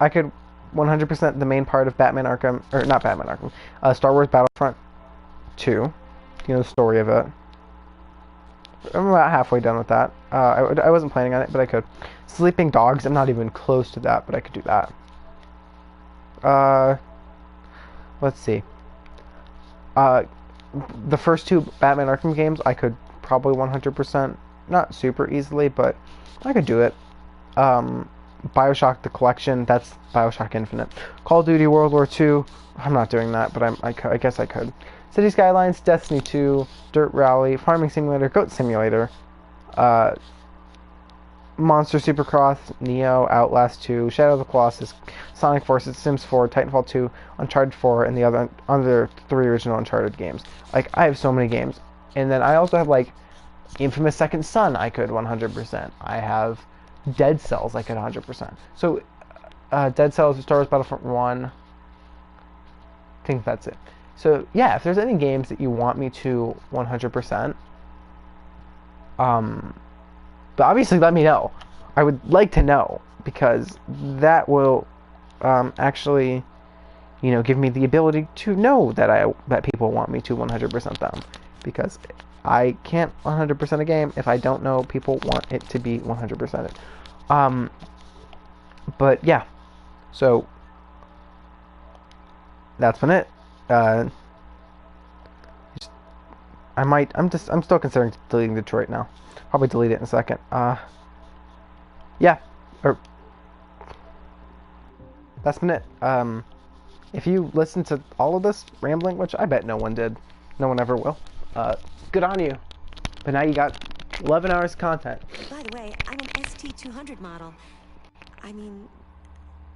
I could 100% the main part of Batman Arkham, or not Batman Arkham, Star Wars Battlefront 2. You know, the story of it. I'm about halfway done with that. I wasn't planning on it, but I could. Sleeping Dogs, I'm not even close to that, but I could do that. Let's see. The first two Batman Arkham games, I could probably 100%. Not super easily, but I could do it. Bioshock the Collection, that's Bioshock Infinite. Call of Duty World War II, I'm not doing that, but I guess I could. City Skylines, Destiny 2, Dirt Rally, Farming Simulator, Goat Simulator, Monster Supercross, Neo, Outlast 2, Shadow of the Colossus, Sonic Forces, Sims 4, Titanfall 2, Uncharted 4, and the other 3 original Uncharted games. Like, I have so many games. And then I also have, like, Infamous Second Son, I could 100%. I have Dead Cells, I could 100%. So, Dead Cells, Star Wars Battlefront 1, I think that's it. So, yeah, if there's any games that you want me to 100%, but obviously let me know. I would like to know, because that will actually, you know, give me the ability to know that people want me to 100% them, because I can't 100% a game if I don't know people want it to be 100%. But yeah, so that's been it. I'm still considering deleting Detroit now. Probably delete it in a second. Yeah, that's been it. If you listen to all of this rambling, which I bet no one did, no one ever will, good on you. But now you got 11 hours of content. By the way, I'm an ST200 model. I mean,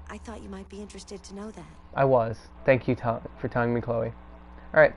I thought you might be interested to know that. I was. Thank you for telling me, Chloe. All right.